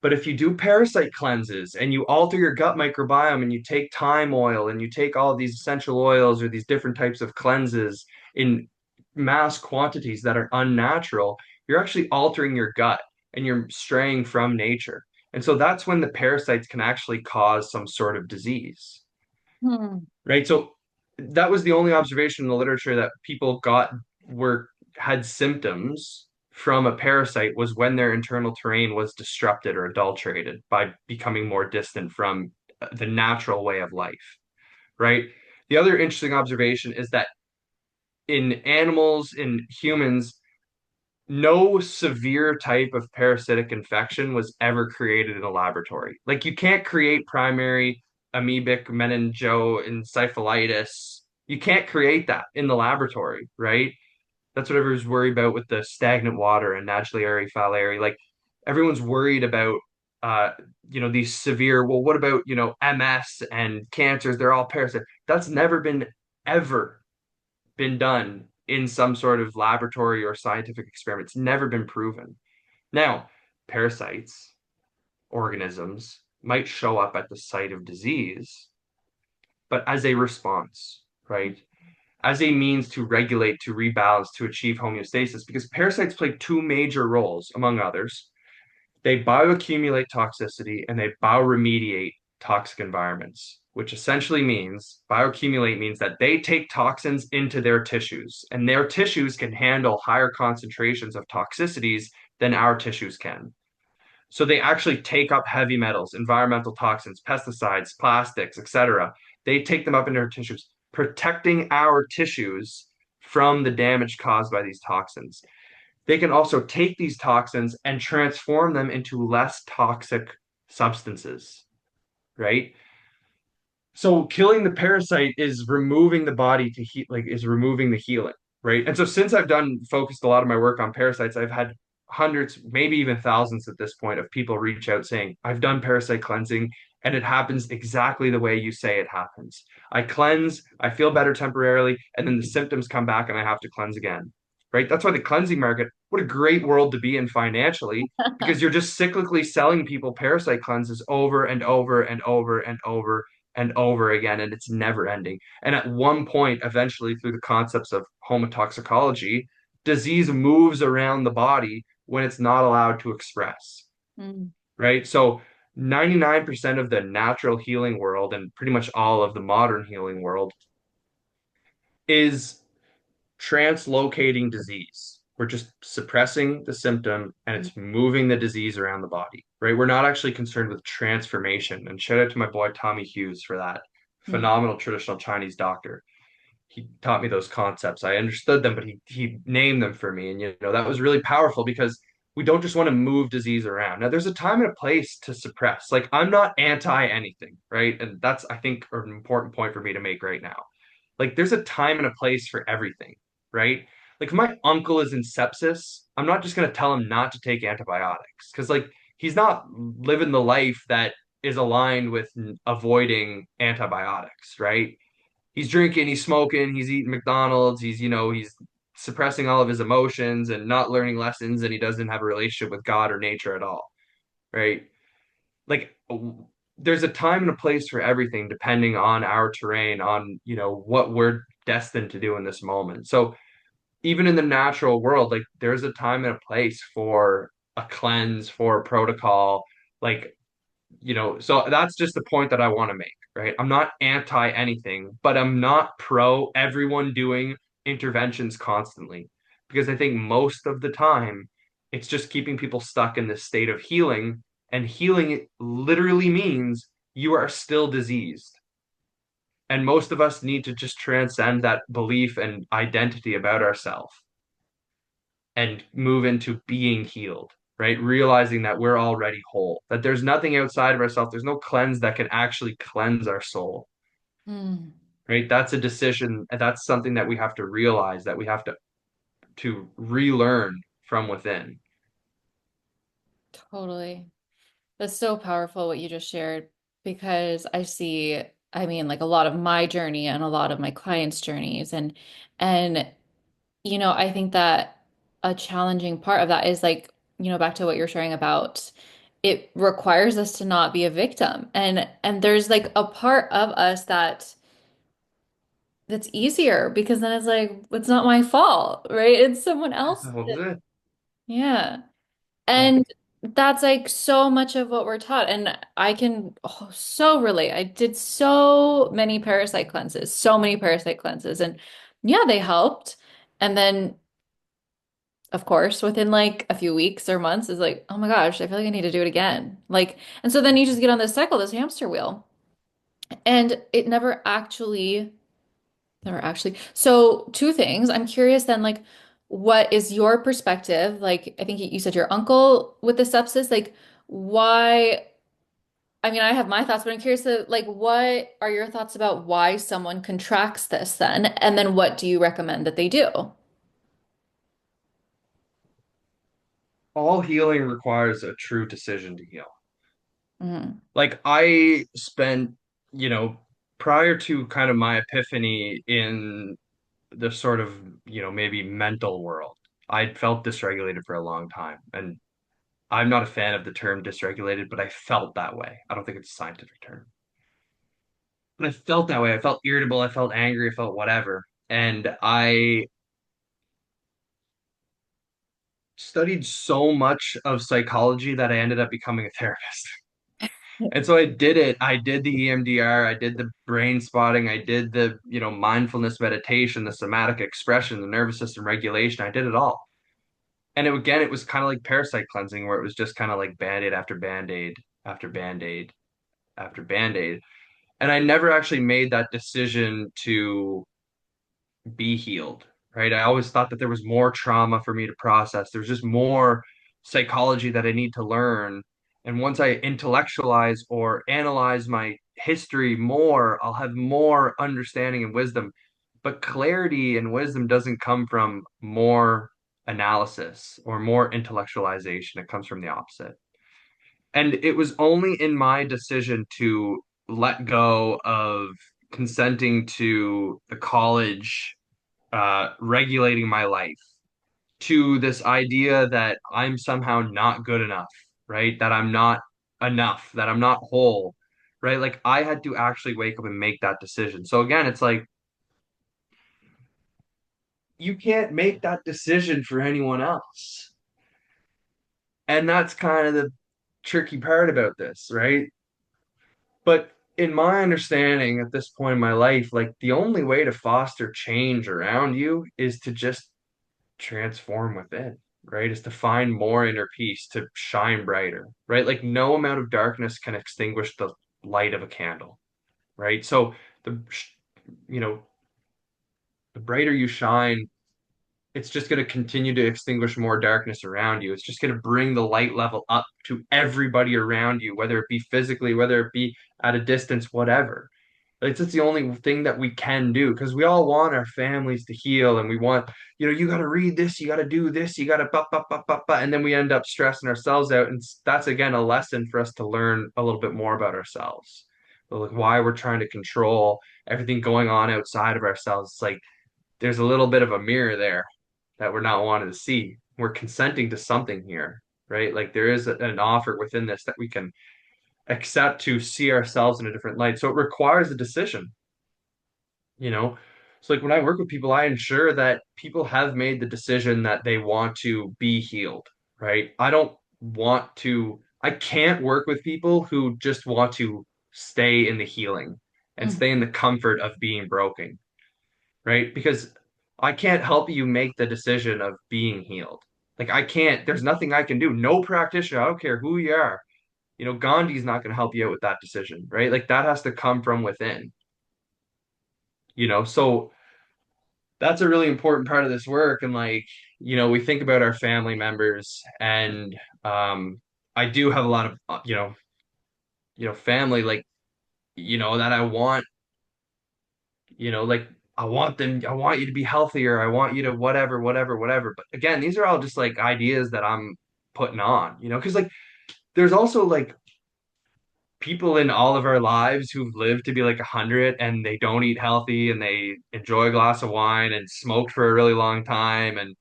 But if you do parasite cleanses and you alter your gut microbiome and you take thyme oil and you take all of these essential oils or these different types of cleanses in mass quantities that are unnatural, you're actually altering your gut and you're straying from nature. And so that's when the parasites can actually cause some sort of disease, Hmm. right? So that was the only observation in the literature that people got were had symptoms from a parasite was when their internal terrain was disrupted or adulterated by becoming more distant from the natural way of life, right? The other interesting observation is that in animals, in humans, no severe type of parasitic infection was ever created in a laboratory. Like you can't create primary amoebic meningoencephalitis. You can't create that in the laboratory, right? That's what everyone's worried about with the stagnant water and Naegeli fowleri. Like everyone's worried about uh these severe, well, what about, MS and cancers? They're all parasitic. That's never been ever been done in some sort of laboratory or scientific experiment. It's never been proven. Now, parasites, organisms might show up at the site of disease, but as a response, right? As a means to regulate, to rebalance, to achieve homeostasis, because parasites play two major roles, among others. They bioaccumulate toxicity and they bioremediate toxic environments, which essentially means bioaccumulate means that they take toxins into their tissues, and their tissues can handle higher concentrations of toxicities than our tissues can. So they actually take up heavy metals, environmental toxins, pesticides, plastics, etc. They take them up into our tissues, protecting our tissues from the damage caused by these toxins. They can also take these toxins and transform them into less toxic substances, right? So killing the parasite is removing the body to heat, like is removing the healing, right? And so since I've done focused a lot of my work on parasites, I've had hundreds, maybe even thousands at this point of people reach out saying, I've done parasite cleansing and it happens exactly the way you say it happens. I cleanse, I feel better temporarily, and then the symptoms come back and I have to cleanse again. Right? That's why the cleansing market, what a great world to be in financially, because you're just cyclically selling people parasite cleanses over and over and over and over and over again, and it's never ending. And at one point, eventually, through the concepts of homotoxicology, disease moves around the body when it's not allowed to express, Hmm. right? So 99% of the natural healing world and pretty much all of the modern healing world is translocating disease. We're just suppressing the symptom and it's moving the disease around the body, right? We're not actually concerned with transformation. And shout out to my boy Tommy Hughes for that. Hmm. Phenomenal traditional Chinese doctor. He taught me those concepts. I understood them, but he named them for me. And that was really powerful because we don't just want to move disease around. Now there's a time and a place to suppress. Like I'm not anti anything, right? And that's I think an important point for me to make right now. Like there's a time and a place for everything, right? Like if my uncle is in sepsis, I'm not just going to tell him not to take antibiotics because like he's not living the life that is aligned with avoiding antibiotics, right? He's drinking, he's smoking, he's eating McDonald's, he's suppressing all of his emotions and not learning lessons, and he doesn't have a relationship with God or nature at all, right? Like there's a time and a place for everything depending on our terrain, on what we're destined to do in this moment. So even in the natural world, like there's a time and a place for a cleanse, for a protocol, like so that's just the point that I want to make, right? I'm not anti anything, but I'm not pro everyone doing interventions constantly because I think most of the time it's just keeping people stuck in this state of healing, and healing literally means you are still diseased. And most of us need to just transcend that belief and identity about ourselves and move into being healed, right? Realizing that we're already whole, that there's nothing outside of ourselves, there's no cleanse that can actually cleanse our soul, Mm, right? That's a decision, and that's something that we have to realize that we have to relearn from within. totally. That's so powerful what you just shared because I see, I mean, like a lot of my journey and a lot of my clients' journeys and I think that a challenging part of that is like, back to what you're sharing about it requires us to not be a victim. And there's like a part of us that's easier because then it's like it's not my fault, right? It's someone else. That was it. Yeah. Yeah. And that's like so much of what we're taught. And I can so relate. I did so many parasite cleanses, so many parasite cleanses. And yeah, they helped. And then, of course, within like a few weeks or months, is like, oh my gosh, I feel like I need to do it again. Like, and so then you just get on this cycle, this hamster wheel. And it never actually. So, two things. I'm curious then, like, what is your perspective? Like, I think you said your uncle with the sepsis. Like, why? I mean, I have my thoughts, but I'm curious to, like, what are your thoughts about why someone contracts this then? And then what do you recommend that they do? All healing requires a true decision to heal. Mm-hmm. Like I spent, you know, prior to kind of my epiphany in the sort of, maybe mental world, I'd felt dysregulated for a long time. And I'm not a fan of the term dysregulated, but I felt that way. I don't think it's a scientific term. But I felt that way. I felt irritable, I felt angry, I felt whatever. And I studied so much of psychology that I ended up becoming a therapist. And so I did it. I did the EMDR, I did the brain spotting, I did the, mindfulness meditation, the somatic expression, the nervous system regulation. I did it all. And again, it was kind of like parasite cleansing, where it was just kind of like band-aid after band-aid after band-aid after band-aid. And I never actually made that decision to be healed, right? I always thought that there was more trauma for me to process. There's just more psychology that I need to learn. And once I intellectualize or analyze my history more, I'll have more understanding and wisdom. But clarity and wisdom doesn't come from more analysis or more intellectualization. It comes from the opposite. And it was only in my decision to let go of consenting to the college regulating my life to this idea that I'm somehow not good enough, right? That I'm not enough, that I'm not whole, right? Like I had to actually wake up and make that decision. So again, it's like you can't make that decision for anyone else. And that's kind of the tricky part about this, right? But in my understanding at this point in my life, like the only way to foster change around you is to just transform within, right? Is to find more inner peace, to shine brighter, right? Like no amount of darkness can extinguish the light of a candle, right? So the you know, the brighter you shine, it's just going to continue to extinguish more darkness around you. It's just going to bring the light level up to everybody around you, whether it be physically, whether it be at a distance, whatever. It's just the only thing that we can do because we all want our families to heal and we want, you got to read this, you got to do this, you got to, and then we end up stressing ourselves out. And that's again a lesson for us to learn a little bit more about ourselves, like why we're trying to control everything going on outside of ourselves. It's like there's a little bit of a mirror there that we're not wanting to see. We're consenting to something here, right? Like there is an offer within this that we can accept to see ourselves in a different light. So it requires a decision, you know? So like when I work with people, I ensure that people have made the decision that they want to be healed, right? I can't work with people who just want to stay in the healing and Mm-hmm. stay in the comfort of being broken, right? Because I can't help you make the decision of being healed. Like I can't, there's nothing I can do. No practitioner, I don't care who you are. Gandhi's not going to help you out with that decision, right? Like that has to come from within. So that's a really important part of this work. And we think about our family members and I do have a lot of family that I want, like I want you to be healthier. I want you to whatever, whatever, whatever. But again, these are all just like ideas that I'm putting on, because like there's also like people in all of our lives who've lived to be like 100 and they don't eat healthy and they enjoy a glass of wine and smoked for a really long time and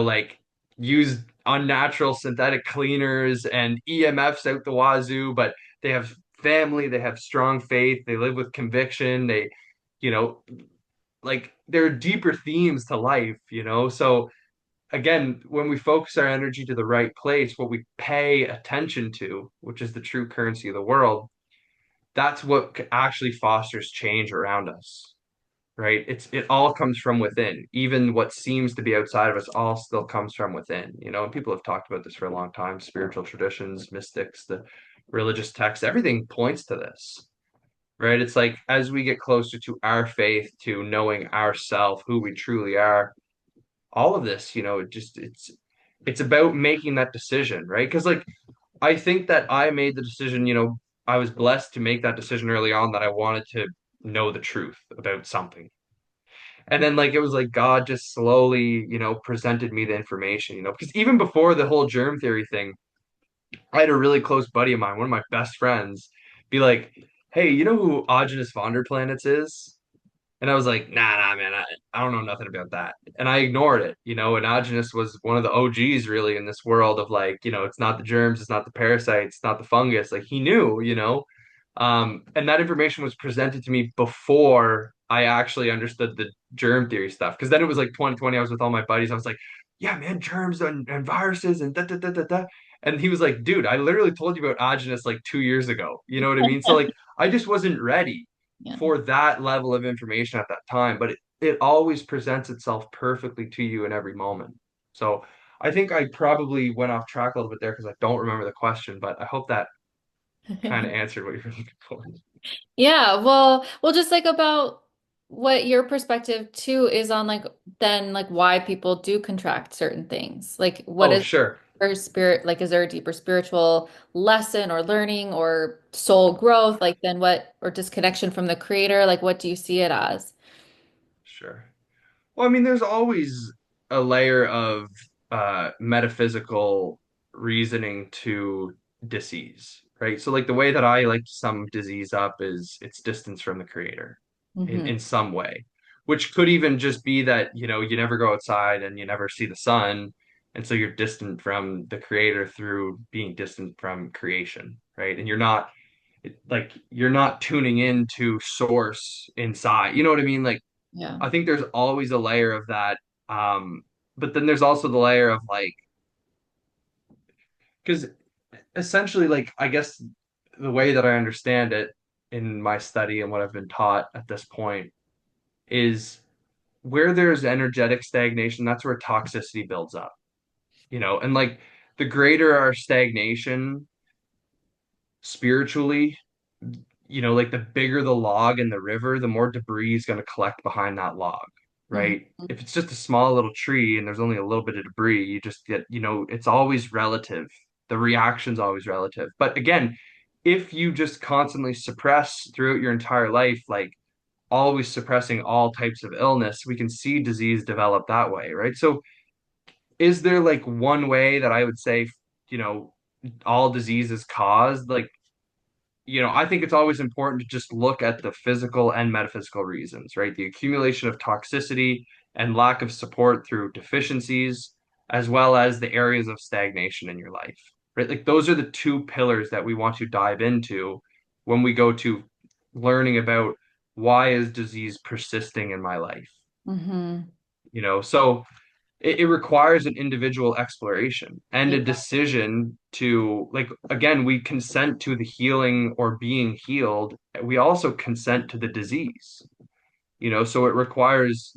like use unnatural synthetic cleaners and EMFs out the wazoo, but they have family, they have strong faith, they live with conviction, you know, like there are deeper themes to life. So again, when we focus our energy to the right place, what we pay attention to, which is the true currency of the world, that's what actually fosters change around us, right? It all comes from within. Even what seems to be outside of us all still comes from within. And people have talked about this for a long time. Spiritual traditions, mystics, the religious texts, everything points to this, right? It's like as we get closer to our faith, to knowing ourself, who we truly are, all of this, it's about making that decision, right? Because like I think that I made the decision, I was blessed to make that decision early on that I wanted to know the truth about something. And then like it was like God just slowly, presented me the information, because even before the whole germ theory thing, I had a really close buddy of mine, one of my best friends, be like, "Hey, you know who Agenus Vonderplanets is?" And I was like, nah, man, I don't know nothing about that. And I ignored it. And Agenus was one of the OGs really in this world of like, it's not the germs, it's not the parasites, it's not the fungus. Like he knew. And that information was presented to me before I actually understood the germ theory stuff. Because then it was like 2020, I was with all my buddies. I was like, yeah, man, germs and viruses and da da da da da. And he was like, dude, I literally told you about Agenus like 2 years ago. You know what I mean? So like, I just wasn't ready Yeah. for that level of information at that time, but it always presents itself perfectly to you in every moment. So I think I probably went off track a little bit there because I don't remember the question, but I hope that kind of answered what you were looking for. Yeah, well, just like about what your perspective too is on like then like why people do contract certain things. Like what Oh, is sure. their spirit, like is there a deeper spiritual lesson or learning or soul growth, like then what or disconnection from the creator? Like what do you see it as? Sure. Well, I mean, there's always a layer of metaphysical reasoning to disease, right? So, like the way that I like to sum disease up is its distance from the creator in Hmm. some way, which could even just be that, you never go outside and you never see the sun, and so you're distant from the creator through being distant from creation, right? And you're not tuning into source inside. You know what I mean? Like Yeah. I think there's always a layer of that. But then there's also the layer of like, because essentially, like, I guess the way that I understand it in my study and what I've been taught at this point is where there's energetic stagnation, that's where toxicity builds up. And like the greater our stagnation spiritually, like the bigger the log in the river, the more debris is going to collect behind that log, Hmm. right? If it's just a small little tree and there's only a little bit of debris, you just get, it's always relative. The reaction's always relative. But again, if you just constantly suppress throughout your entire life, like always suppressing all types of illness, we can see disease develop that way, right? So is there like one way that I would say, you know, all disease is caused? Like, I think it's always important to just look at the physical and metaphysical reasons, right? The accumulation of toxicity and lack of support through deficiencies, as well as the areas of stagnation in your life, right? Like those are the two pillars that we want to dive into when we go to learning about why is disease persisting in my life, Hmm. so it requires an individual exploration and a Yeah. decision to like again we consent to the healing or being healed, we also consent to the disease, so it requires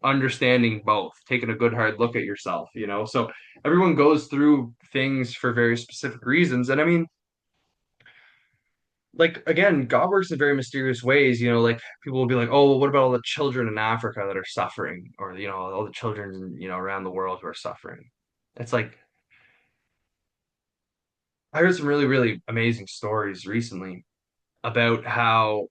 understanding both, taking a good hard look at yourself, you know? So everyone goes through things for very specific reasons. And I mean, like again, God works in very mysterious ways, you know, like people will be like, "Oh, well, what about all the children in Africa that are suffering or you know, all the children, you know, around the world who are suffering?" It's like I heard some really, really amazing stories recently about how,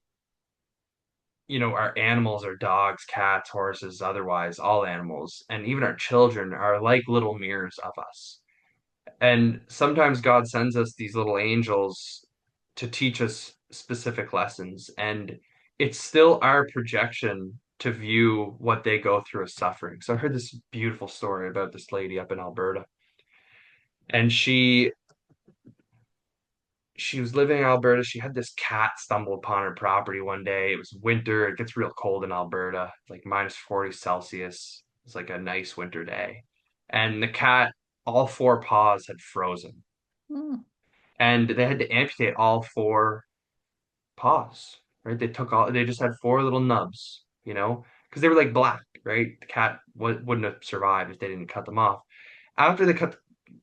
you know, our animals, our dogs, cats, horses, otherwise, all animals, and even our children are like little mirrors of us. And sometimes God sends us these little angels to teach us specific lessons. And it's still our projection to view what they go through as suffering. So I heard this beautiful story about this lady up in Alberta. And she was living in Alberta. She had this cat stumble upon her property one day. It was winter. It gets real cold in Alberta, like minus 40 Celsius. It's like a nice winter day. And the cat, all four paws had frozen. Mm. And they had to amputate all four paws, right? They just had four little nubs, you know, because they were like black, right? The cat wouldn't have survived if they didn't cut them off. After they cut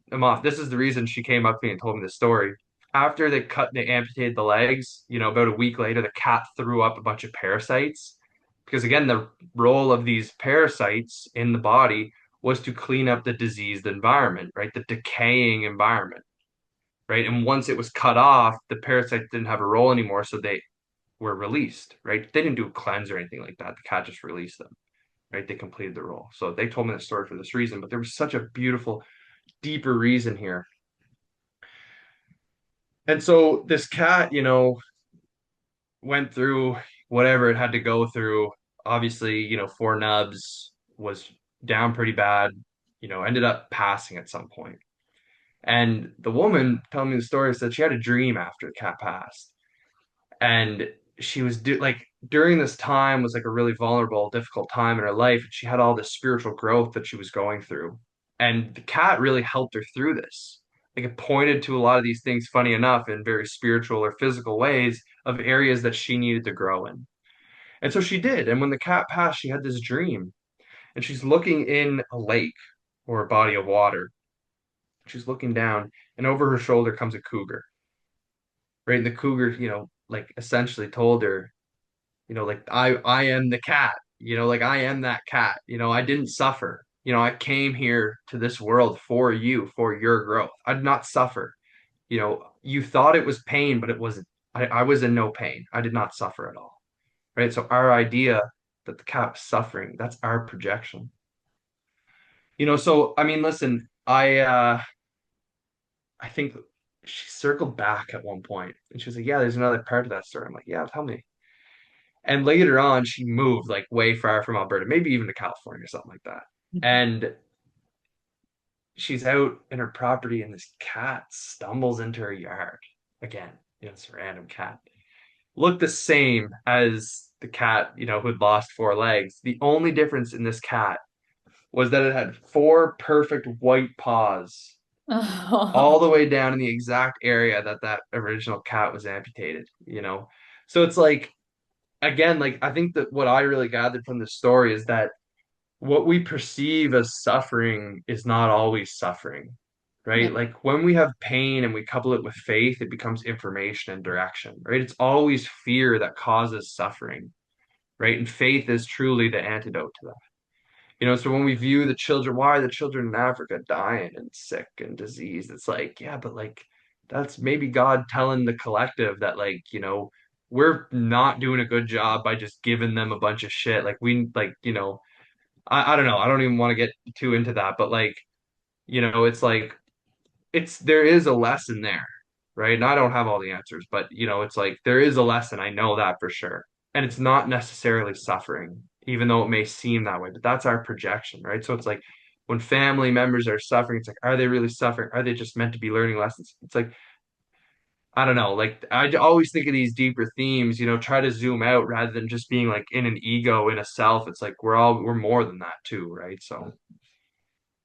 them off, this is the reason she came up to me and told me the story. After they amputated the legs, you know, about a week later, the cat threw up a bunch of parasites. Because again, the role of these parasites in the body was to clean up the diseased environment, right? The decaying environment, right? And once it was cut off, the parasites didn't have a role anymore, so they were released, right? They didn't do a cleanse or anything like that. The cat just released them, right? They completed the role. So they told me the story for this reason, but there was such a beautiful, deeper reason here. And so this cat, you know, went through whatever it had to go through. Obviously, you know, four nubs, was down pretty bad, you know, ended up passing at some point. And the woman telling me the story said she had a dream after the cat passed. And she was like during this time was like a really vulnerable, difficult time in her life. She had all this spiritual growth that she was going through. And the cat really helped her through this. Like it pointed to a lot of these things, funny enough, in very spiritual or physical ways of areas that she needed to grow in. And so she did. And when the cat passed, she had this dream. And she's looking in a lake or a body of water. She's looking down, and over her shoulder comes a cougar. Right. And the cougar, you know, like essentially told her, you know, like I am the cat, you know, like I am that cat, you know, I didn't suffer. You know, I came here to this world for you, for your growth. I did not suffer. You know, you thought it was pain, but it wasn't. I was in no pain. I did not suffer at all. Right. So our idea that the cat was suffering, that's our projection. You know, so I mean, listen, I think she circled back at one point and she was like, yeah, there's another part of that story. I'm like, yeah, tell me. And later on, she moved like way far from Alberta, maybe even to California or something like that. And she's out in her property, and this cat stumbles into her yard again. You know, this random cat looked the same as the cat, you know, who'd lost four legs. The only difference in this cat was that it had four perfect white paws all Oh. the way down in the exact area that that original cat was amputated, you know? So it's like, again, like I think that what I really gathered from this story is that what we perceive as suffering is not always suffering, Yeah. right? Like when we have pain and we couple it with faith, it becomes information and direction, right? It's always fear that causes suffering, right? And faith is truly the antidote to that. You know, so when we view the children, why are the children in Africa dying and sick and diseased? It's like, yeah, but like that's maybe God telling the collective that like, you know, we're not doing a good job by just giving them a bunch of shit. Like we like, you know, I don't know. I don't even want to get too into that, but like, you know, it's like it's there is a lesson there, right? And I don't have all the answers, but you know, it's like there is a lesson. I know that for sure. And it's not necessarily suffering, even though it may seem that way, but that's our projection, right? So it's like when family members are suffering, it's like, are they really suffering? Are they just meant to be learning lessons? It's like, I don't know. Like always think of these deeper themes, you know, try to zoom out rather than just being like in an ego, in a self. It's like we're more than that too, right? So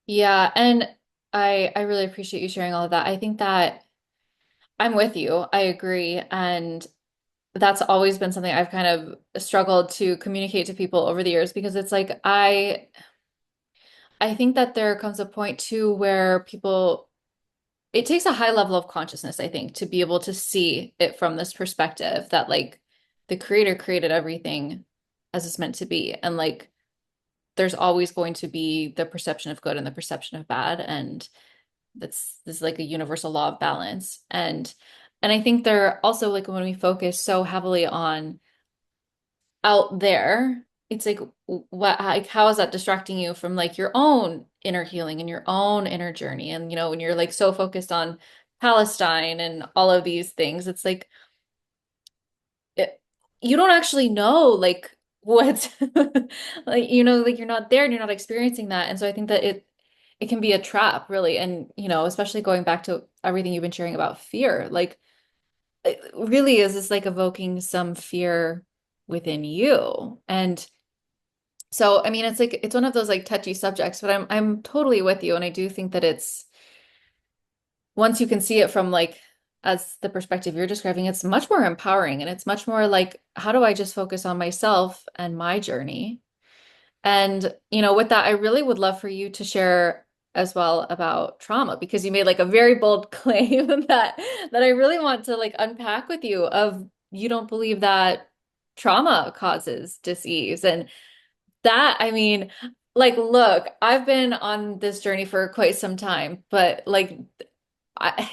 Yeah, and I really appreciate you sharing all of that. I think that I'm with you. I agree. And that's always been something I've kind of struggled to communicate to people over the years because it's like I think that there comes a point too where people it takes a high level of consciousness, I think, to be able to see it from this perspective that like the creator created everything as it's meant to be. And like there's always going to be the perception of good and the perception of bad. And that's this is like a universal law of balance. And I think there also like when we focus so heavily on out there, it's like what like how is that distracting you from like your own inner healing and your own inner journey? And you know, when you're like so focused on Palestine and all of these things, it's like it, you don't actually know like what like you know like you're not there and you're not experiencing that. And so I think that it can be a trap really. And you know, especially going back to everything you've been sharing about fear, like it really is this like evoking some fear within you. And so, I mean, it's like it's one of those like touchy subjects, but I'm totally with you, and I do think that it's once you can see it from like as the perspective you're describing, it's much more empowering, and it's much more like how do I just focus on myself and my journey? And you know, with that, I really would love for you to share as well about trauma because you made like a very bold claim that I really want to like unpack with you of you don't believe that trauma causes disease and that, I mean, like, look, I've been on this journey for quite some time, but like, I,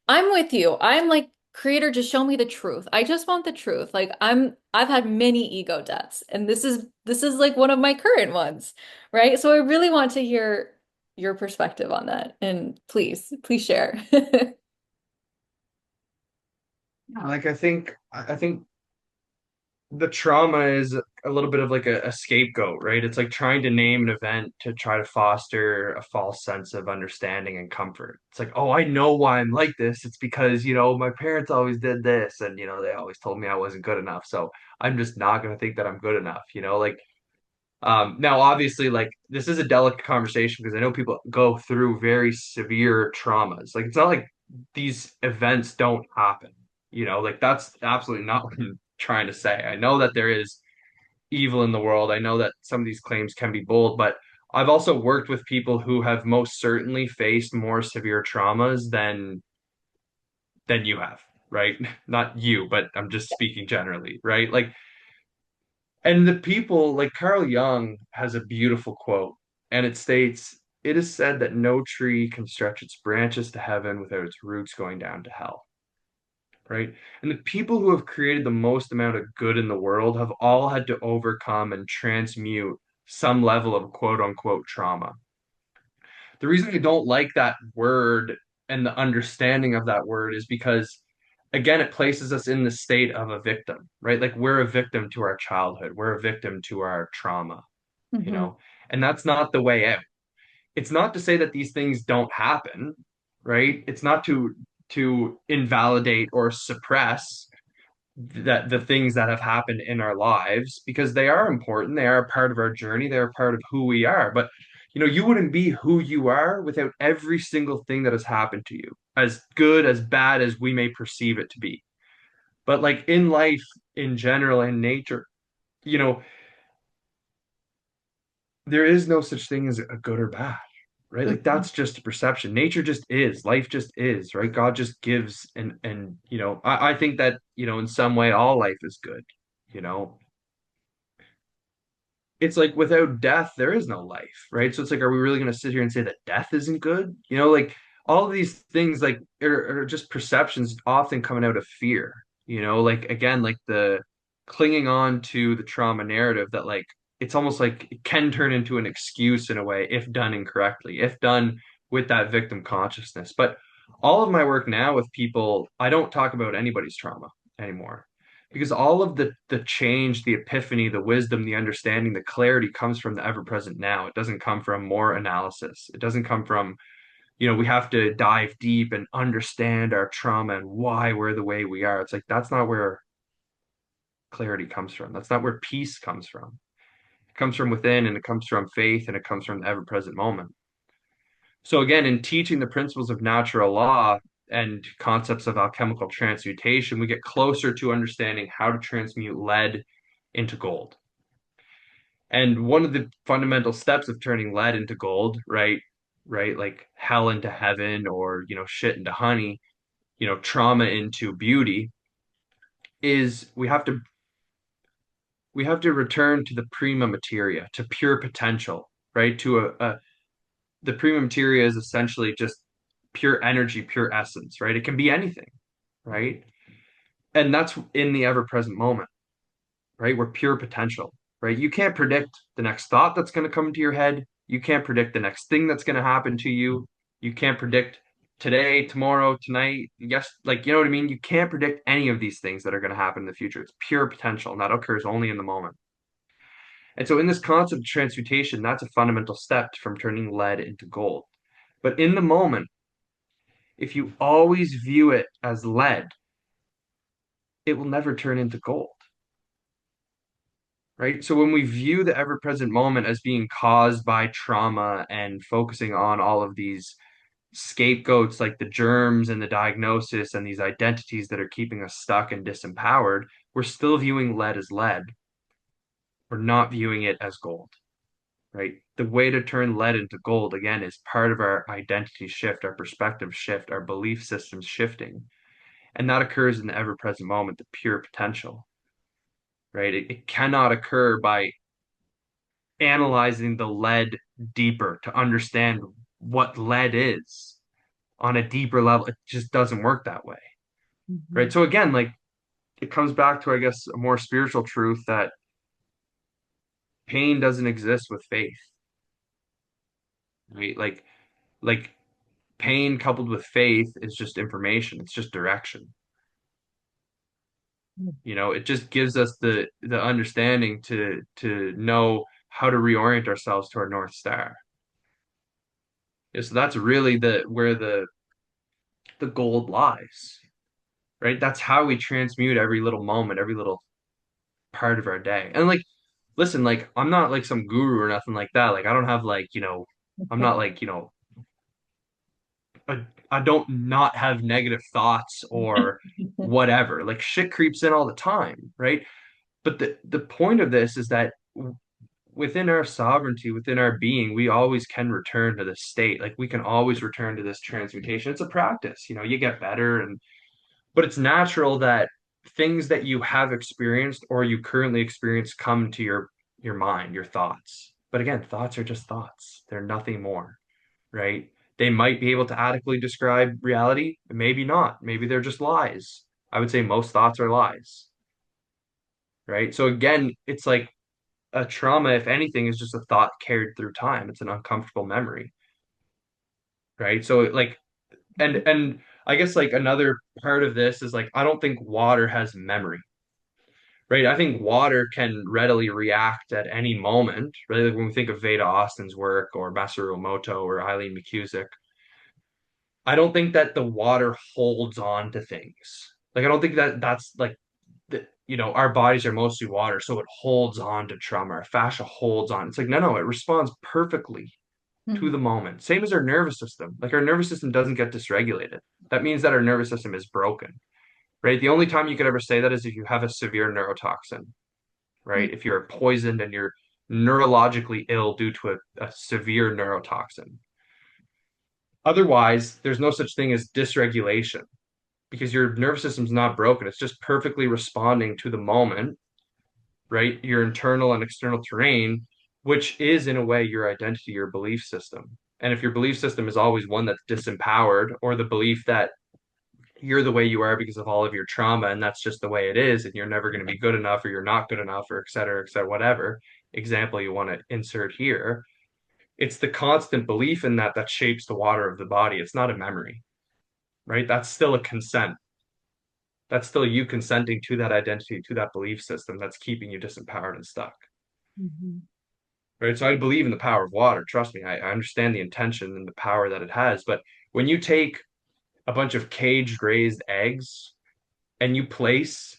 I'm with you. I'm like, creator, just show me the truth. I just want the truth. Like, I've had many ego deaths, and this is like one of my current ones, right? So I really want to hear your perspective on that, and please share. Yeah, like I think the trauma is a little bit of like a scapegoat, right? It's like trying to name an event to try to foster a false sense of understanding and comfort. It's like, oh, I know why I'm like this. It's because, my parents always did this and, they always told me I wasn't good enough. So I'm just not going to think that I'm good enough, like now obviously like this is a delicate conversation because I know people go through very severe traumas. Like it's not like these events don't happen, like that's absolutely not what I'm trying to say. I know that there is evil in the world. I know that some of these claims can be bold, but I've also worked with people who have most certainly faced more severe traumas than you have, right? Not you, but I'm just speaking generally, right? Like, and the people like Carl Jung has a beautiful quote, and it states, "It is said that no tree can stretch its branches to heaven without its roots going down to hell." Right? And the people who have created the most amount of good in the world have all had to overcome and transmute some level of quote unquote trauma. The reason I don't like that word and the understanding of that word is because, again, it places us in the state of a victim, right? Like we're a victim to our childhood, we're a victim to our trauma, you hmm know, and that's not the way out. It's not to say that these things don't happen, right? It's not to invalidate or suppress that the things that have happened in our lives because they are important. They are a part of our journey. They're a part of who we are. But you wouldn't be who you are without every single thing that has happened to you, as good, as bad as we may perceive it to be. But like in life in general and nature, you know, there is no such thing as a good or bad, right? Like hmm that's just a perception. Nature just is, life just is, right? God just gives and I think that, in some way all life is good, you know. It's like without death, there is no life, right? So it's like, are we really going to sit here and say that death isn't good? Like all of these things, like are just perceptions often coming out of fear, like again, like the clinging on to the trauma narrative that like it's almost like it can turn into an excuse in a way if done incorrectly, if done with that victim consciousness. But all of my work now with people, I don't talk about anybody's trauma anymore because all of the change, the epiphany, the wisdom, the understanding, the clarity comes from the ever present now. It doesn't come from more analysis. It doesn't come from, we have to dive deep and understand our trauma and why we're the way we are. It's like that's not where clarity comes from. That's not where peace comes from. It comes from within and it comes from faith and it comes from the ever present moment. So again, in teaching the principles of natural law, and concepts of alchemical transmutation, we get closer to understanding how to transmute lead into gold. And one of the fundamental steps of turning lead into gold, right, like hell into heaven or, shit into honey, trauma into beauty, is we have to return to the prima materia, to pure potential, right? The prima materia is essentially just pure energy, pure essence, right? It can be anything, right? And that's in the ever-present moment, right? We're pure potential, right? You can't predict the next thought that's going to come into your head. You can't predict the next thing that's going to happen to you. You can't predict today, tomorrow, tonight. Yes, like, you know what I mean? You can't predict any of these things that are going to happen in the future. It's pure potential, and that occurs only in the moment. And so, in this concept of transmutation, that's a fundamental step from turning lead into gold. But in the moment, if you always view it as lead, it will never turn into gold, right? So when we view the ever-present moment as being caused by trauma and focusing on all of these scapegoats like the germs and the diagnosis and these identities that are keeping us stuck and disempowered, we're still viewing lead as lead. We're not viewing it as gold, right? The way to turn lead into gold, again, is part of our identity shift, our perspective shift, our belief systems shifting. And that occurs in the ever-present moment, the pure potential, right? It cannot occur by analyzing the lead deeper to understand what lead is on a deeper level. It just doesn't work that way, right? Mhm. So again, like it comes back to, I guess, a more spiritual truth that pain doesn't exist with faith, right? Like pain coupled with faith is just information. It's just direction. It just gives us the understanding to know how to reorient ourselves to our North Star. Yeah, so that's really where the gold lies, right? That's how we transmute every little moment, every little part of our day. And like, listen, like I'm not like some guru or nothing like that. Like I don't have like, I'm not like, I don't not have negative thoughts or whatever. Like shit creeps in all the time, right? But the point of this is that within our sovereignty, within our being, we always can return to this state. Like we can always return to this transmutation. It's a practice, you get better but it's natural that things that you have experienced or you currently experience come to your mind, your thoughts. But again, thoughts are just thoughts. They're nothing more, right? They might be able to adequately describe reality, maybe not. Maybe they're just lies. I would say most thoughts are lies, right? So again, it's like a trauma, if anything, is just a thought carried through time. It's an uncomfortable memory, right? So like and I guess like another part of this is like I don't think water has memory, right? I think water can readily react at any moment, right? Like when we think of Veda Austin's work or Masaru Emoto or Eileen McCusick, I don't think that the water holds on to things. Like I don't think that that's like our bodies are mostly water, so it holds on to trauma. Our fascia holds on. It's like no, it responds perfectly to the moment. Same as our nervous system. Like our nervous system doesn't get dysregulated. That means that our nervous system is broken, right? The only time you could ever say that is if you have a severe neurotoxin, right? If you're poisoned and you're neurologically ill due to a severe neurotoxin. Otherwise, there's no such thing as dysregulation because your nervous system's not broken. It's just perfectly responding to the moment, right? Your internal and external terrain, which is in a way your identity, your belief system. And if your belief system is always one that's disempowered, or the belief that you're the way you are because of all of your trauma and that's just the way it is, and you're never going to be good enough, or you're not good enough, or et cetera, whatever example you want to insert here, it's the constant belief in that shapes the water of the body. It's not a memory, right? That's still a consent. That's still you consenting to that identity, to that belief system that's keeping you disempowered and stuck. Mhm. Right. So I believe in the power of water. Trust me, I understand the intention and the power that it has. But when you take a bunch of cage raised eggs and you place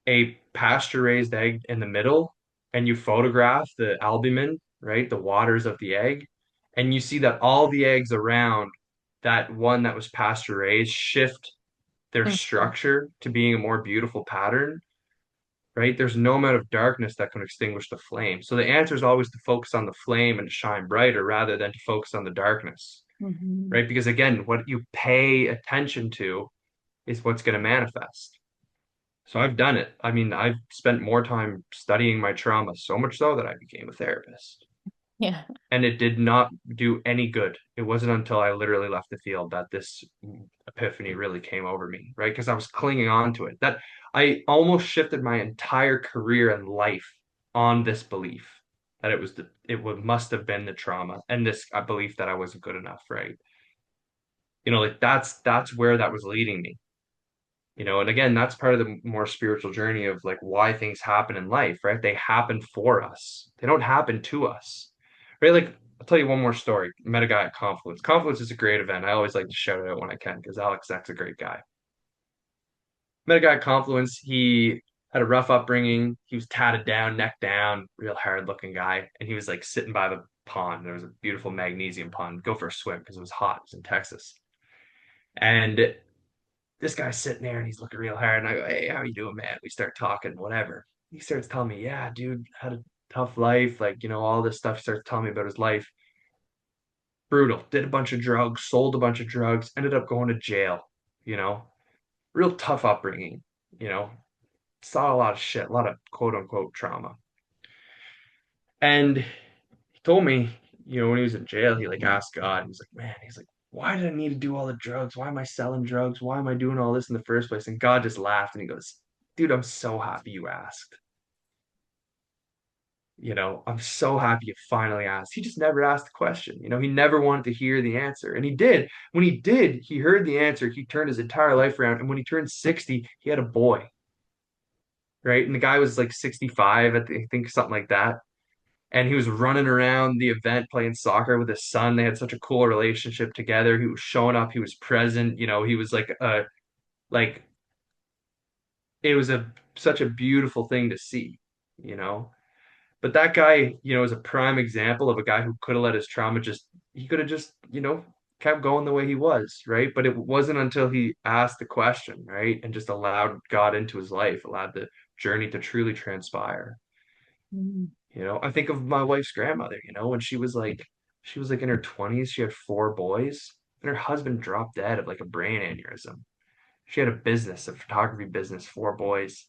a pasture raised egg in the middle and you photograph the albumin, right, the waters of the egg, and you see that all the eggs around that one that was pasture raised shift their Mhm. structure to being a more beautiful pattern, right? There's no amount of darkness that can extinguish the flame. So the answer is always to focus on the flame and to shine brighter rather than to focus on the darkness, Mhm. right? Because again, what you pay attention to is what's going to manifest. So I've done it. I mean, I've spent more time studying my trauma, so much so that I became a therapist. Yeah. And it did not do any good. It wasn't until I literally left the field that this epiphany really came over me, right? Because I was clinging on to it. That I almost shifted my entire career and life on this belief that must have been the trauma and this belief that I wasn't good enough, right? Like that's where that was leading me. And again, that's part of the more spiritual journey of like why things happen in life, right? They happen for us. They don't happen to us, right? Like I'll tell you one more story. I met a guy at Confluence. Confluence is a great event. I always like to shout it out when I can because Alex Zach's a great guy. Met a guy at Confluence. He had a rough upbringing. He was tatted down, neck down, real hard looking guy. And he was like sitting by the pond. There was a beautiful magnesium pond. Go for a swim because it was hot. It was in Texas. And this guy's sitting there and he's looking real hard. And I go, "Hey, how you doing, man?" We start talking, whatever. He starts telling me, "Yeah, dude, had a tough life. Like, all this stuff." He starts telling me about his life. Brutal. Did a bunch of drugs, sold a bunch of drugs, ended up going to jail, you know, real tough upbringing, you know, saw a lot of shit, a lot of quote unquote trauma. And he told me, when he was in jail, he like asked God, he's like, "Man," he's like, "why did I need to do all the drugs? Why am I selling drugs? Why am I doing all this in the first place?" And God just laughed and he goes, "Dude, I'm so happy you asked. I'm so happy you finally asked." He just never asked the question. He never wanted to hear the answer. And he did. When he did, he heard the answer. He turned his entire life around. And when he turned 60, he had a boy, right? And the guy was like 65, I think something like that. And he was running around the event playing soccer with his son. They had such a cool relationship together. He was showing up, he was present, he was like it was such a beautiful thing to see, you know. But that guy, is a prime example of a guy who could have let his trauma he could have just, kept going the way he was, right? But it wasn't until he asked the question, right? And just allowed God into his life, allowed the journey to truly transpire. Mhm. I think of my wife's grandmother, when she was like in her 20s, she had four boys, and her husband dropped dead of like a brain aneurysm. She had a business, a photography business, four boys,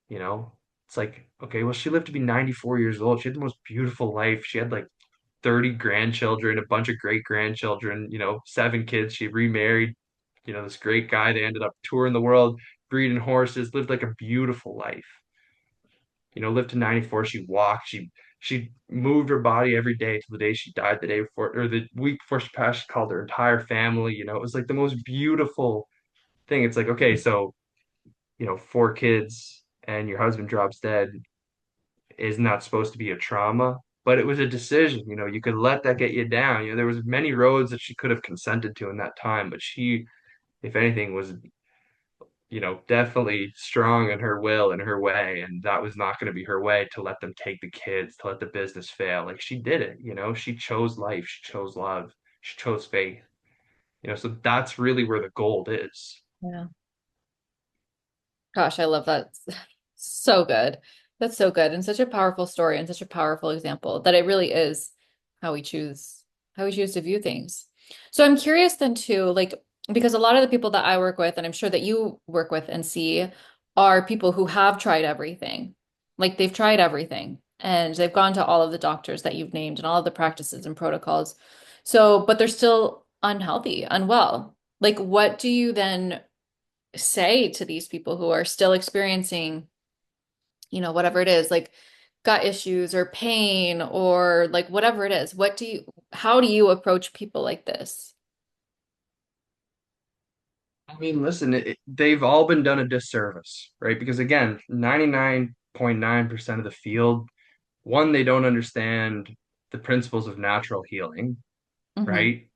you know. It's like, okay, well, she lived to be 94 years old. She had the most beautiful life. She had like 30 grandchildren, a bunch of great grandchildren, seven kids. She remarried, this great guy. They ended up touring the world, breeding horses, lived like a beautiful life. Lived to 94. She walked. She moved her body every day till the day she died, the day before or the week before she passed. She called her entire family. It was like the most beautiful thing. It's like, okay, so, four kids and your husband drops dead is not supposed to be a trauma, but it was a decision. You could let that get you down. There was many roads that she could have consented to in that time, but she, if anything, was definitely strong in her will and her way. And that was not going to be her way to let them take the kids, to let the business fail. Like she did it, she chose life, she chose love, she chose faith, so that's really where the gold is. Yeah. Gosh, I love that. So good. That's so good and such a powerful story and such a powerful example that it really is how we choose how we choose to view things. So I'm curious then too, like because a lot of the people that I work with and I'm sure that you work with and see are people who have tried everything. Like they've tried everything and they've gone to all of the doctors that you've named and all of the practices and protocols. So, but they're still unhealthy, unwell. Like what do you then say to these people who are still experiencing, whatever it is, like gut issues or pain or like whatever it is? How do you approach people like this? I mean, listen, they've all been done a disservice, right? Because again, 99.9% of the field, one, they don't understand the principles of natural healing, Hmm. right?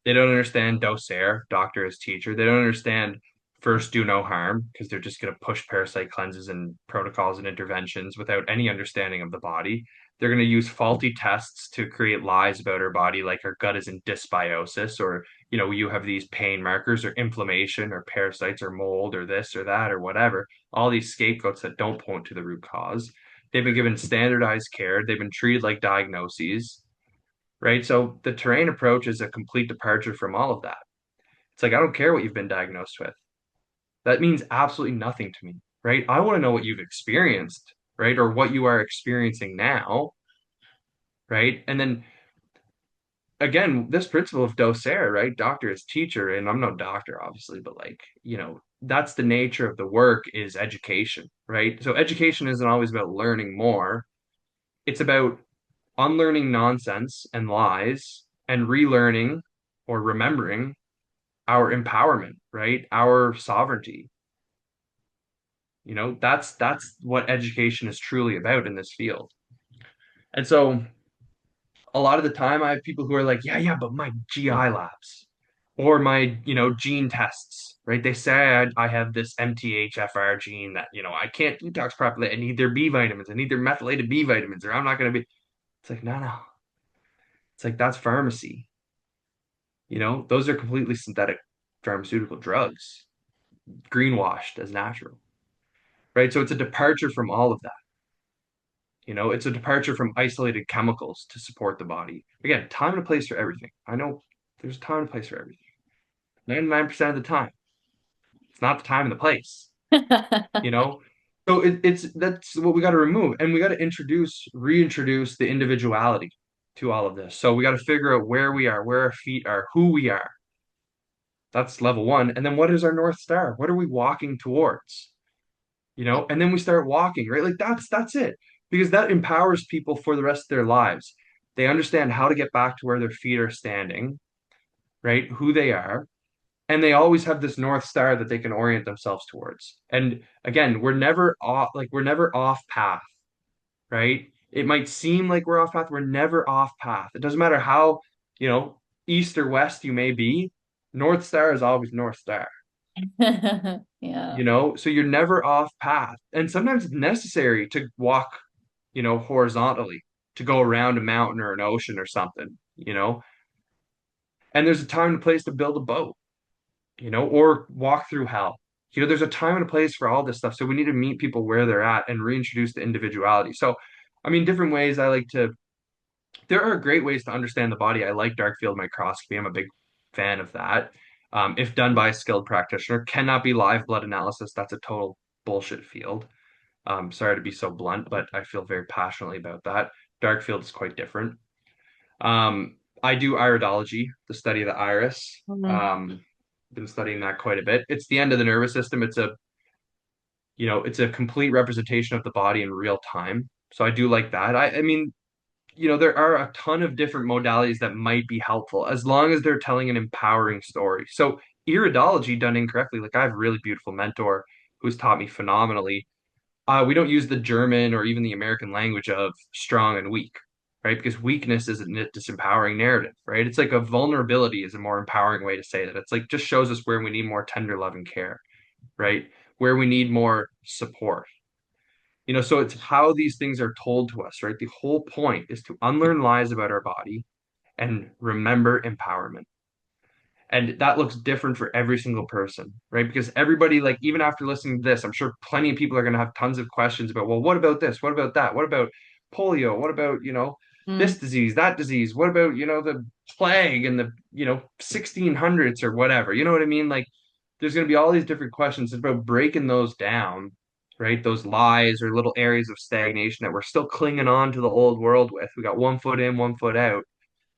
They don't understand docere, doctor as teacher. They don't understand first do no harm because they're just going to push parasite cleanses and protocols and interventions without any understanding of the body. They're going to use faulty tests to create lies about our body, like our gut is in dysbiosis, or you have these pain markers or inflammation or parasites or mold or this or that or whatever. All these scapegoats that don't point to the root cause. They've been given standardized care. They've been treated like diagnoses, right? So the terrain approach is a complete departure from all of that. It's like, I don't care what you've been diagnosed with. That means absolutely nothing to me, right? I want to know what you've experienced, right? Or what you are experiencing now, right? And then again, this principle of docere, right? Doctor is teacher, and I'm no doctor, obviously, but like, that's the nature of the work is education, right? So education isn't always about learning more. It's about unlearning nonsense and lies and relearning or remembering our empowerment, right? Our sovereignty. That's what education is truly about in this field. And so a lot of the time I have people who are like, yeah, yeah, but my GI labs or my, gene tests, right? They say I have this MTHFR gene that, I can't detox properly. I need their B vitamins. I need their methylated B vitamins, or I'm not going to be. It's like, no, no. It's like, that's pharmacy. Those are completely synthetic pharmaceutical drugs, greenwashed as natural, right? So it's a departure from all of that. It's a departure from isolated chemicals to support the body. Again, time and a place for everything. I know there's a time and a place for everything. 99% of the time, it's not the time and the place, you know? So that's what we got to remove. And we got to reintroduce the individuality to all of this. So we got to figure out where we are, where our feet are, who we are. That's level one. And then what is our North Star? What are we walking towards? And then we start walking, right? Like that's it. Because that empowers people for the rest of their lives. They understand how to get back to where their feet are standing, right? Who they are. And they always have this North Star that they can orient themselves towards. And again, we're never off path, right? It might seem like we're off path, we're never off path. It doesn't matter how, you know, east or west you may be, North Star is always North Star. Yeah. So you're never off path. And sometimes it's necessary to walk, horizontally, to go around a mountain or an ocean or something. And there's a time and place to build a boat, or walk through hell. There's a time and a place for all this stuff. So we need to meet people where they're at and reintroduce the individuality. So, I mean, different ways there are great ways to understand the body. I like dark field microscopy. I'm a big fan of that. If done by a skilled practitioner, cannot be live blood analysis. That's a total bullshit field. Sorry to be so blunt, but I feel very passionately about that. Dark field is quite different. I do iridology, the study of the iris. Mhm. Been studying that quite a bit. It's the end of the nervous system. It's a complete representation of the body in real time. So I do like that. I mean, there are a ton of different modalities that might be helpful as long as they're telling an empowering story. So iridology done incorrectly, like I have a really beautiful mentor who's taught me phenomenally. We don't use the German or even the American language of strong and weak, right? Because weakness is a disempowering narrative, right? It's like a vulnerability is a more empowering way to say that. It's like just shows us where we need more tender love and care, right? Where we need more support. So it's how these things are told to us, right? The whole point is to unlearn lies about our body and remember empowerment. And that looks different for every single person, right? Because everybody, like, even after listening to this, I'm sure plenty of people are going to have tons of questions about, well, what about this? What about that? What about polio? What about, Mm. this disease, that disease? What about, the plague in the, 1600s or whatever? You know what I mean? Like, there's going to be all these different questions. It's about breaking those down, right? Those lies or little areas of stagnation that we're still clinging on to the old world with. We got one foot in, one foot out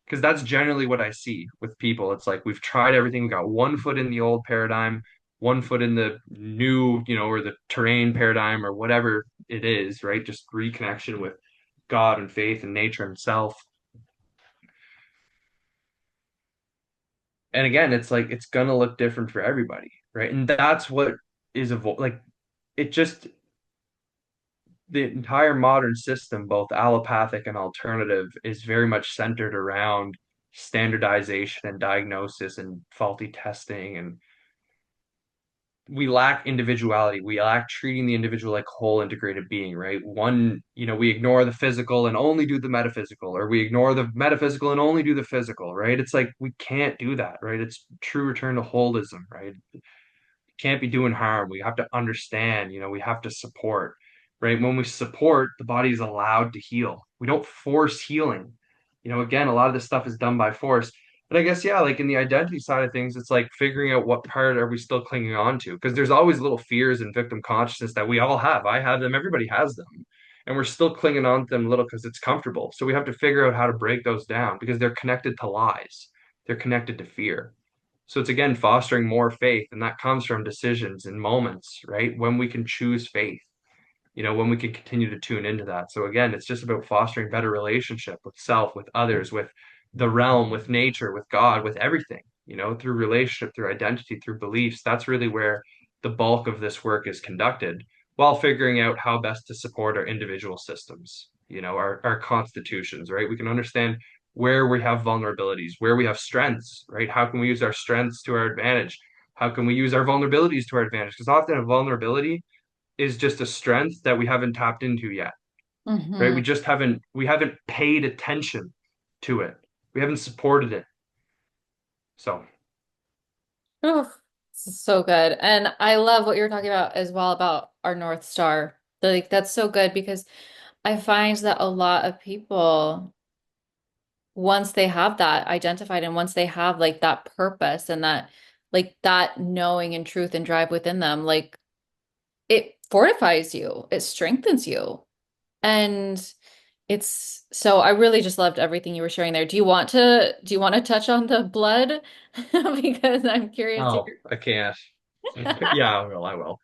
because that's generally what I see with people. It's like we've tried everything. We got one foot in the old paradigm, one foot in the new, or the terrain paradigm or whatever it is, right? Just reconnection with God and faith and nature himself. And again, it's like it's gonna look different for everybody, right? And that's what is like it just the entire modern system, both allopathic and alternative, is very much centered around standardization and diagnosis and faulty testing and we lack individuality. We lack treating the individual like whole integrated being, right? One, we ignore the physical and only do the metaphysical, or we ignore the metaphysical and only do the physical, right? It's like we can't do that, right? It's true return to holism, right? Can't be doing harm. We have to understand, we have to support, right? When we support, the body is allowed to heal. We don't force healing. Again, a lot of this stuff is done by force. But I guess, yeah, like in the identity side of things, it's like figuring out what part are we still clinging on to? Because there's always little fears and victim consciousness that we all have. I have them, everybody has them. And we're still clinging on to them a little because it's comfortable. So we have to figure out how to break those down because they're connected to lies. They're connected to fear. So it's again fostering more faith, and that comes from decisions and moments, right? When we can choose faith, when we can continue to tune into that. So again, it's just about fostering better relationship with self, with others, with the realm, with nature, with God, with everything, through relationship, through identity, through beliefs. That's really where the bulk of this work is conducted while figuring out how best to support our individual systems, our constitutions, right? We can understand where we have vulnerabilities, where we have strengths, right? How can we use our strengths to our advantage? How can we use our vulnerabilities to our advantage? Because often a vulnerability is just a strength that we haven't tapped into yet, right? Hmm. We haven't paid attention to it. We haven't supported it. So, Oh, this is so good. And I love what you're talking about as well about our North Star. Like that's so good because I find that a lot of people, once they have that identified and once they have like that purpose and that like that knowing and truth and drive within them, like it fortifies you, it strengthens you. And it's so I really just loved everything you were sharing there. Do you want to touch on the blood? Because I'm curious to oh, I can't. Yeah, I will.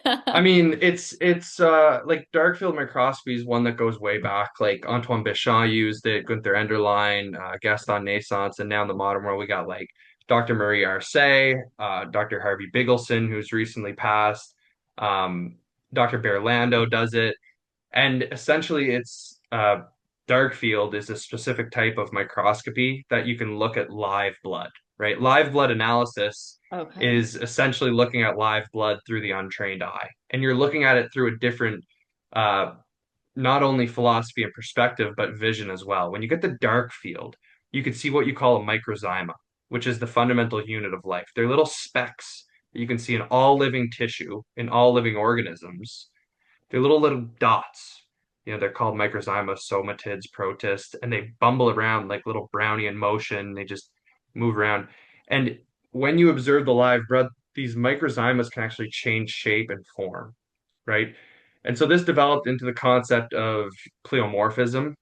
I hear. mean, it's like dark field microscopy is one that goes way back. Like Antoine Béchamp used it, Gunther Enderlein, Gaston Naissance, and now in the modern world we got like Dr. Marie Arce, Dr. Harvey Bigelson, who's recently passed. Um, Dr. Berlando does it. And essentially, it's dark field is a specific type of microscopy that you can look at live blood, right? Live blood analysis Okay. is essentially looking at live blood through the untrained eye. And you're looking at it through a different, uh, not only philosophy and perspective, but vision as well. When you get the dark field, you can see what you call a microzyma, which is the fundamental unit of life. They're little specks that you can see in all living tissue, in all living organisms. They're little dots. They're called microzyma, somatids, protists, and they bumble around like little brownie in motion. They just move around. And when you observe the live blood, these microzymas can actually change shape and form, right? And so this developed into the concept of pleomorphism.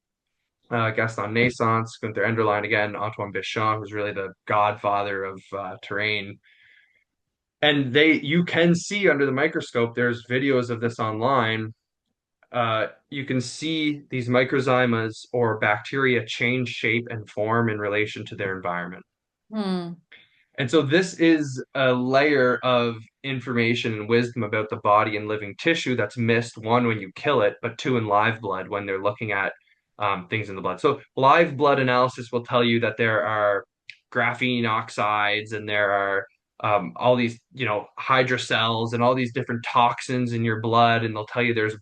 Gaston Naissance, Gunther Enderlein again, Antoine Béchamp, who's really the godfather of terrain. And you can see under the microscope, there's videos of this online. You can see these microzymas or bacteria change shape and form in relation to their environment. Hmm. And so this is a layer of information and wisdom about the body and living tissue that's missed, one, when you kill it, but two, in live blood when they're looking at things in the blood. So live blood analysis will tell you that there are graphene oxides and there are all these, hydrocells and all these different toxins in your blood, and they'll tell you there's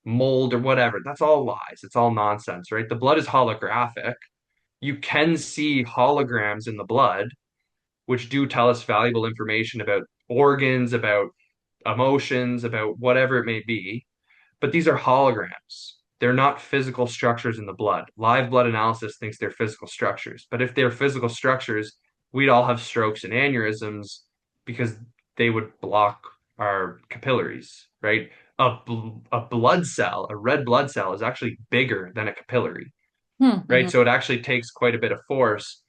mold or whatever. That's all lies. It's all nonsense, right? The blood is holographic. You can see holograms in the blood which do tell us valuable information about organs, about emotions, about whatever it may be. But these are holograms. They're not physical structures in the blood. Live blood analysis thinks they're physical structures. But if they're physical structures, we'd all have strokes and aneurysms because they would block our capillaries, right? A blood cell, a red blood cell, is actually bigger than a capillary, Hmm. right? Hmm. So it actually takes quite a bit of force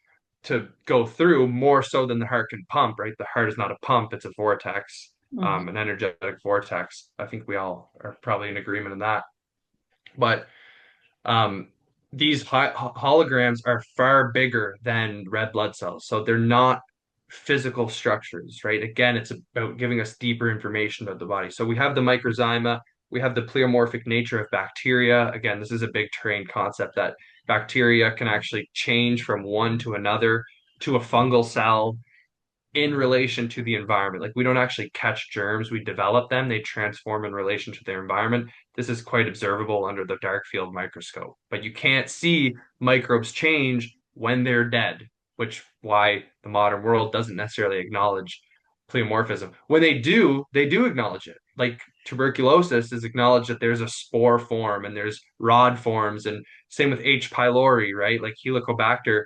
to go through more so than the heart can pump, right? The heart is not a pump, it's a vortex, Hmm. an energetic vortex. I think we all are probably in agreement on that. But um, these holograms are far bigger than red blood cells. So they're not physical structures, right? Again, it's about giving us deeper information about the body. So we have the microzyma, we have the pleomorphic nature of bacteria. Again, this is a big terrain concept that bacteria can actually change from one to another to a fungal cell. in relation to the environment. Like we don't actually catch germs, we develop them, they transform in relation to their environment. This is quite observable under the dark field microscope. But you can't see microbes change when they're dead, which why the modern world doesn't necessarily acknowledge pleomorphism. When they do acknowledge it. Like tuberculosis is acknowledged that there's a spore form and there's rod forms, and same with H. pylori, right? Like Helicobacter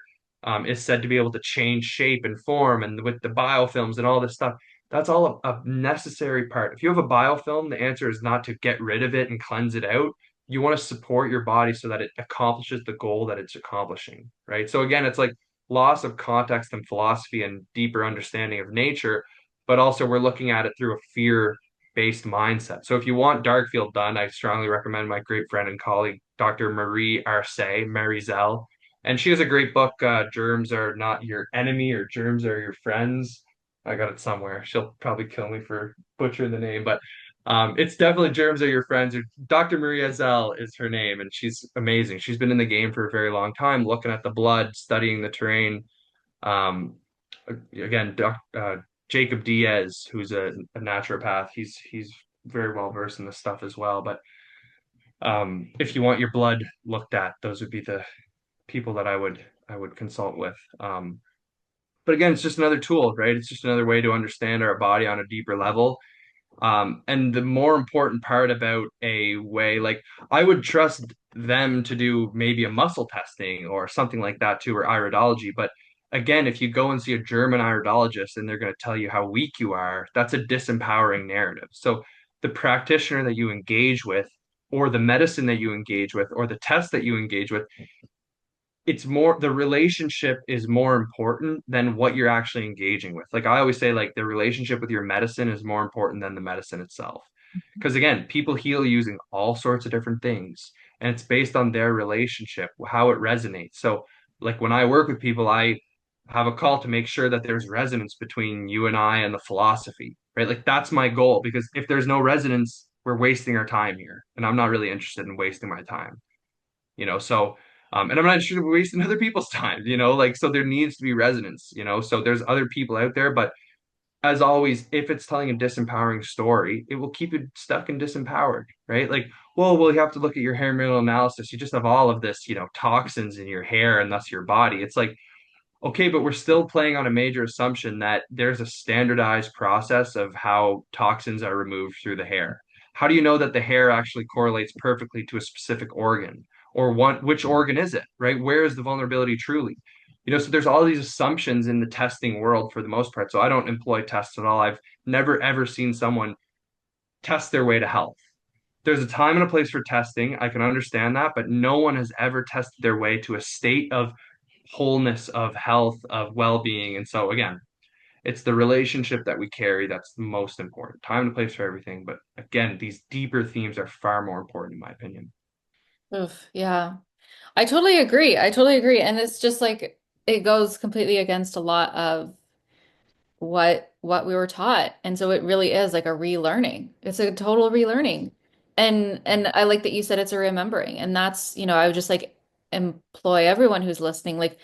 is said to be able to change shape and form, and with the biofilms and all this stuff, that's all a necessary part. If you have a biofilm, the answer is not to get rid of it and cleanse it out. You want to support your body so that it accomplishes the goal that it's accomplishing, right? So again, it's like loss of context and philosophy and deeper understanding of nature, but also we're looking at it through a fear-based mindset. So if you want dark field done, I strongly recommend my great friend and colleague, Dr. Marie Arce, Marie-Zell, and she has a great book, Germs Are Not Your Enemy or Germs Are Your Friends. I got it somewhere. She'll probably kill me for butchering the name, but it's definitely Germs Are Your Friends. Dr. Maria Zell is her name, and she's amazing. She's been in the game for a very long time, looking at the blood, studying the terrain. Um, again, Jacob Diaz, who's a naturopath, he's very well versed in this stuff as well. But if you want your blood looked at, those would be the people that I would consult with. But again, it's just another tool, right? It's just another way to understand our body on a deeper level. And the more important part about a way, like I would trust them to do maybe a muscle testing or something like that too, or iridology. But again, if you go and see a German iridologist and they're going to tell you how weak you are, that's a disempowering narrative. So the practitioner that you engage with, or the medicine that you engage with, or the test that you engage with, it's more the relationship is more important than what you're actually engaging with. Like I always say, like the relationship with your medicine is more important than the medicine itself. Because again, people heal using all sorts of different things, and it's based on their relationship, how it resonates. So, like when I work with people, I have a call to make sure that there's resonance between you and I and the philosophy, right? Like that's my goal, because if there's no resonance, we're wasting our time here, and I'm not really interested in wasting my time, so and I'm not sure we're wasting other people's time, like so there needs to be resonance, so there's other people out there, but as always, if it's telling a disempowering story, it will keep you stuck and disempowered, right? Like, well, you have to look at your hair mineral analysis. You just have all of this, toxins in your hair and thus your body. It's like, okay, but we're still playing on a major assumption that there's a standardized process of how toxins are removed through the hair. How do you know that the hair actually correlates perfectly to a specific organ? Or which organ is it, right? Where is the vulnerability truly? So there's all these assumptions in the testing world for the most part. So I don't employ tests at all. I've never ever seen someone test their way to health. There's a time and a place for testing. I can understand that, but no one has ever tested their way to a state of wholeness, of health, of well-being. And so again, it's the relationship that we carry that's the most important. Time and place for everything, but again, these deeper themes are far more important in my opinion. Oof, yeah. I totally agree. I totally agree. And it's just like it goes completely against a lot of what we were taught. And so it really is like a relearning. It's a total relearning. And I like that you said it's a remembering. And that's, I would just like employ everyone who's listening, like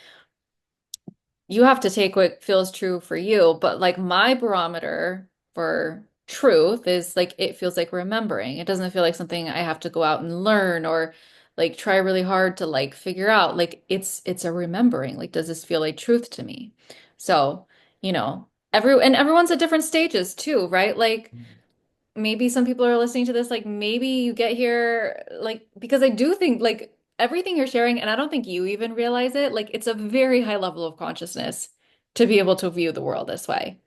you have to take what feels true for you, but like my barometer for truth is like it feels like remembering. It doesn't feel like something I have to go out and learn or like try really hard to like figure out. Like it's a remembering. Like does this feel like truth to me? So, everyone's at different stages too, right? Like maybe some people are listening to this, like maybe you get here, like, because I do think like everything you're sharing, and I don't think you even realize it, like it's a very high level of consciousness to be able to view the world this way.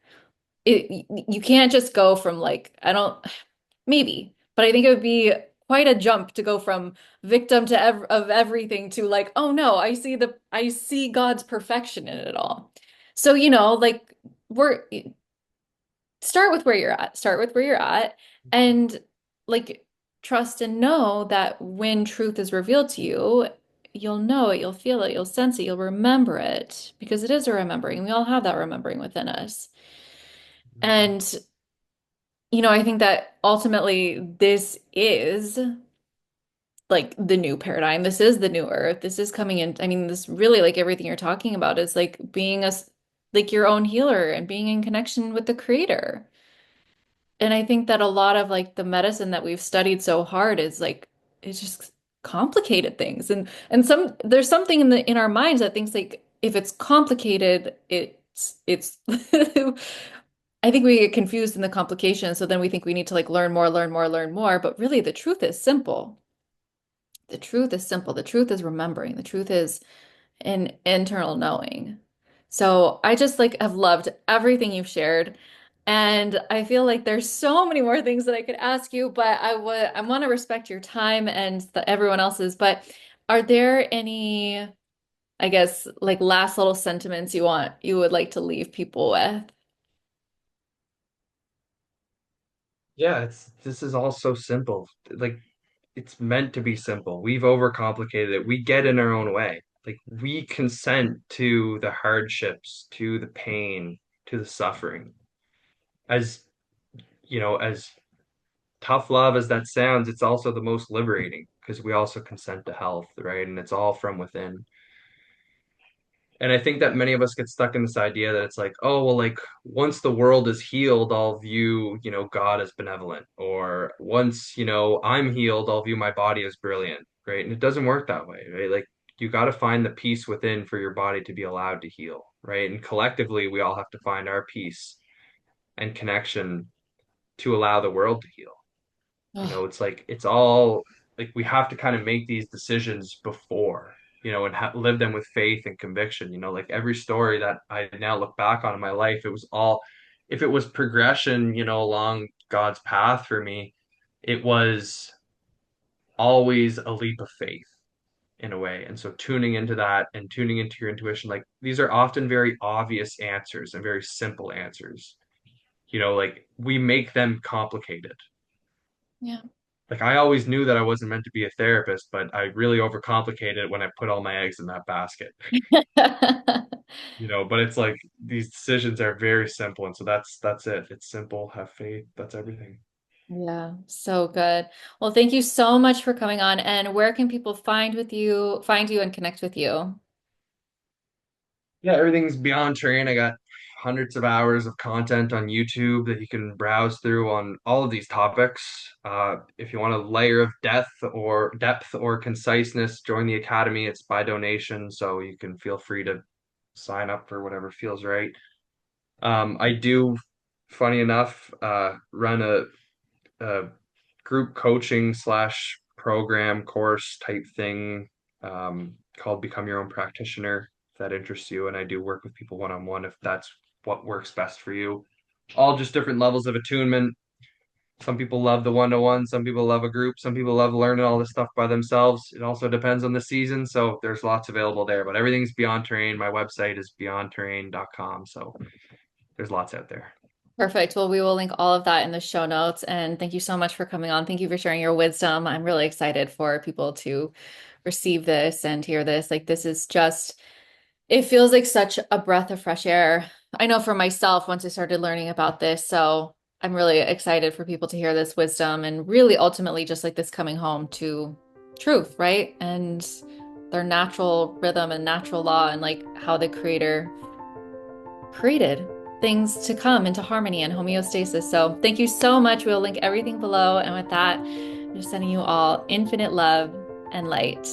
You can't just go from like, I don't, maybe, but I think it would be quite a jump to go from victim to of everything to like, oh no, I see God's perfection in it all. So, like we're start with where you're at. Start with where you're at and like trust and know that when truth is revealed to you, you'll know it, you'll feel it, you'll sense it, you'll remember it because it is a remembering. We all have that remembering within us. And, I think that ultimately this is like the new paradigm. This is the new earth. This is coming in. I mean, this really like everything you're talking about is like being like your own healer and being in connection with the creator. And I think that a lot of like the medicine that we've studied so hard is like it's just complicated things. And there's something in our minds that thinks like if it's complicated, it's I think we get confused in the complication, so then we think we need to like learn more, learn more, learn more, but really the truth is simple. The truth is simple. The truth is remembering. The truth is an internal knowing. So I just like have loved everything you've shared. And I feel like there's so many more things that I could ask you, but I want to respect your time and everyone else's. But are there any, I guess, like last little sentiments you would like to leave people with? Yeah, this is all so simple. Like it's meant to be simple. We've overcomplicated it. We get in our own way. Like we consent to the hardships, to the pain, to the suffering. As as tough love as that sounds, it's also the most liberating because we also consent to health, right? And it's all from within. And I think that many of us get stuck in this idea that it's like, oh, well, like once the world is healed, I'll view, God as benevolent. Or once, I'm healed, I'll view my body as brilliant, right? And it doesn't work that way, right? Like you got to find the peace within for your body to be allowed to heal, right? And collectively, we all have to find our peace and connection to allow the world to heal. Oh, It's like it's all like we have to kind of make these decisions before, and live them with faith and conviction. Like every story that I now look back on in my life, it was all, if it was progression, along God's path for me, it was always a leap of faith in a way. And so tuning into that and tuning into your intuition, like these are often very obvious answers and very simple answers. Like we make them complicated. yeah. Like I always knew that I wasn't meant to be a therapist, but I really overcomplicated it when I put all my eggs in that basket. But it's like these decisions are very simple, and so that's it. It's simple, have faith, that's everything. Yeah, so good. Well, thank you so much for coming on. And where can people find you and connect with you? Yeah, everything's beyond train. I got hundreds of hours of content on YouTube that you can browse through on all of these topics. If you want a layer of depth or conciseness, join the academy. It's by donation, so you can feel free to sign up for whatever feels right. I do, funny enough, run a group coaching slash program course type thing called Become Your Own Practitioner, if that interests you. And I do work with people one on one if that's what works best for you. All just different levels of attunement. Some people love the one to one, some people love a group, some people love learning all this stuff by themselves. It also depends on the season. So there's lots available there, but everything's Beyond Terrain. My website is beyondterrain.com. So there's lots out there. Perfect. Well, we will link all of that in the show notes. And thank you so much for coming on. Thank you for sharing your wisdom. I'm really excited for people to receive this and hear this. Like, this is just, it feels like such a breath of fresh air. I know for myself, once I started learning about this. So I'm really excited for people to hear this wisdom and really ultimately just like this coming home to truth, right? And their natural rhythm and natural law and like how the creator created things to come into harmony and homeostasis. So thank you so much. We'll link everything below. And with that, I'm just sending you all infinite love and light.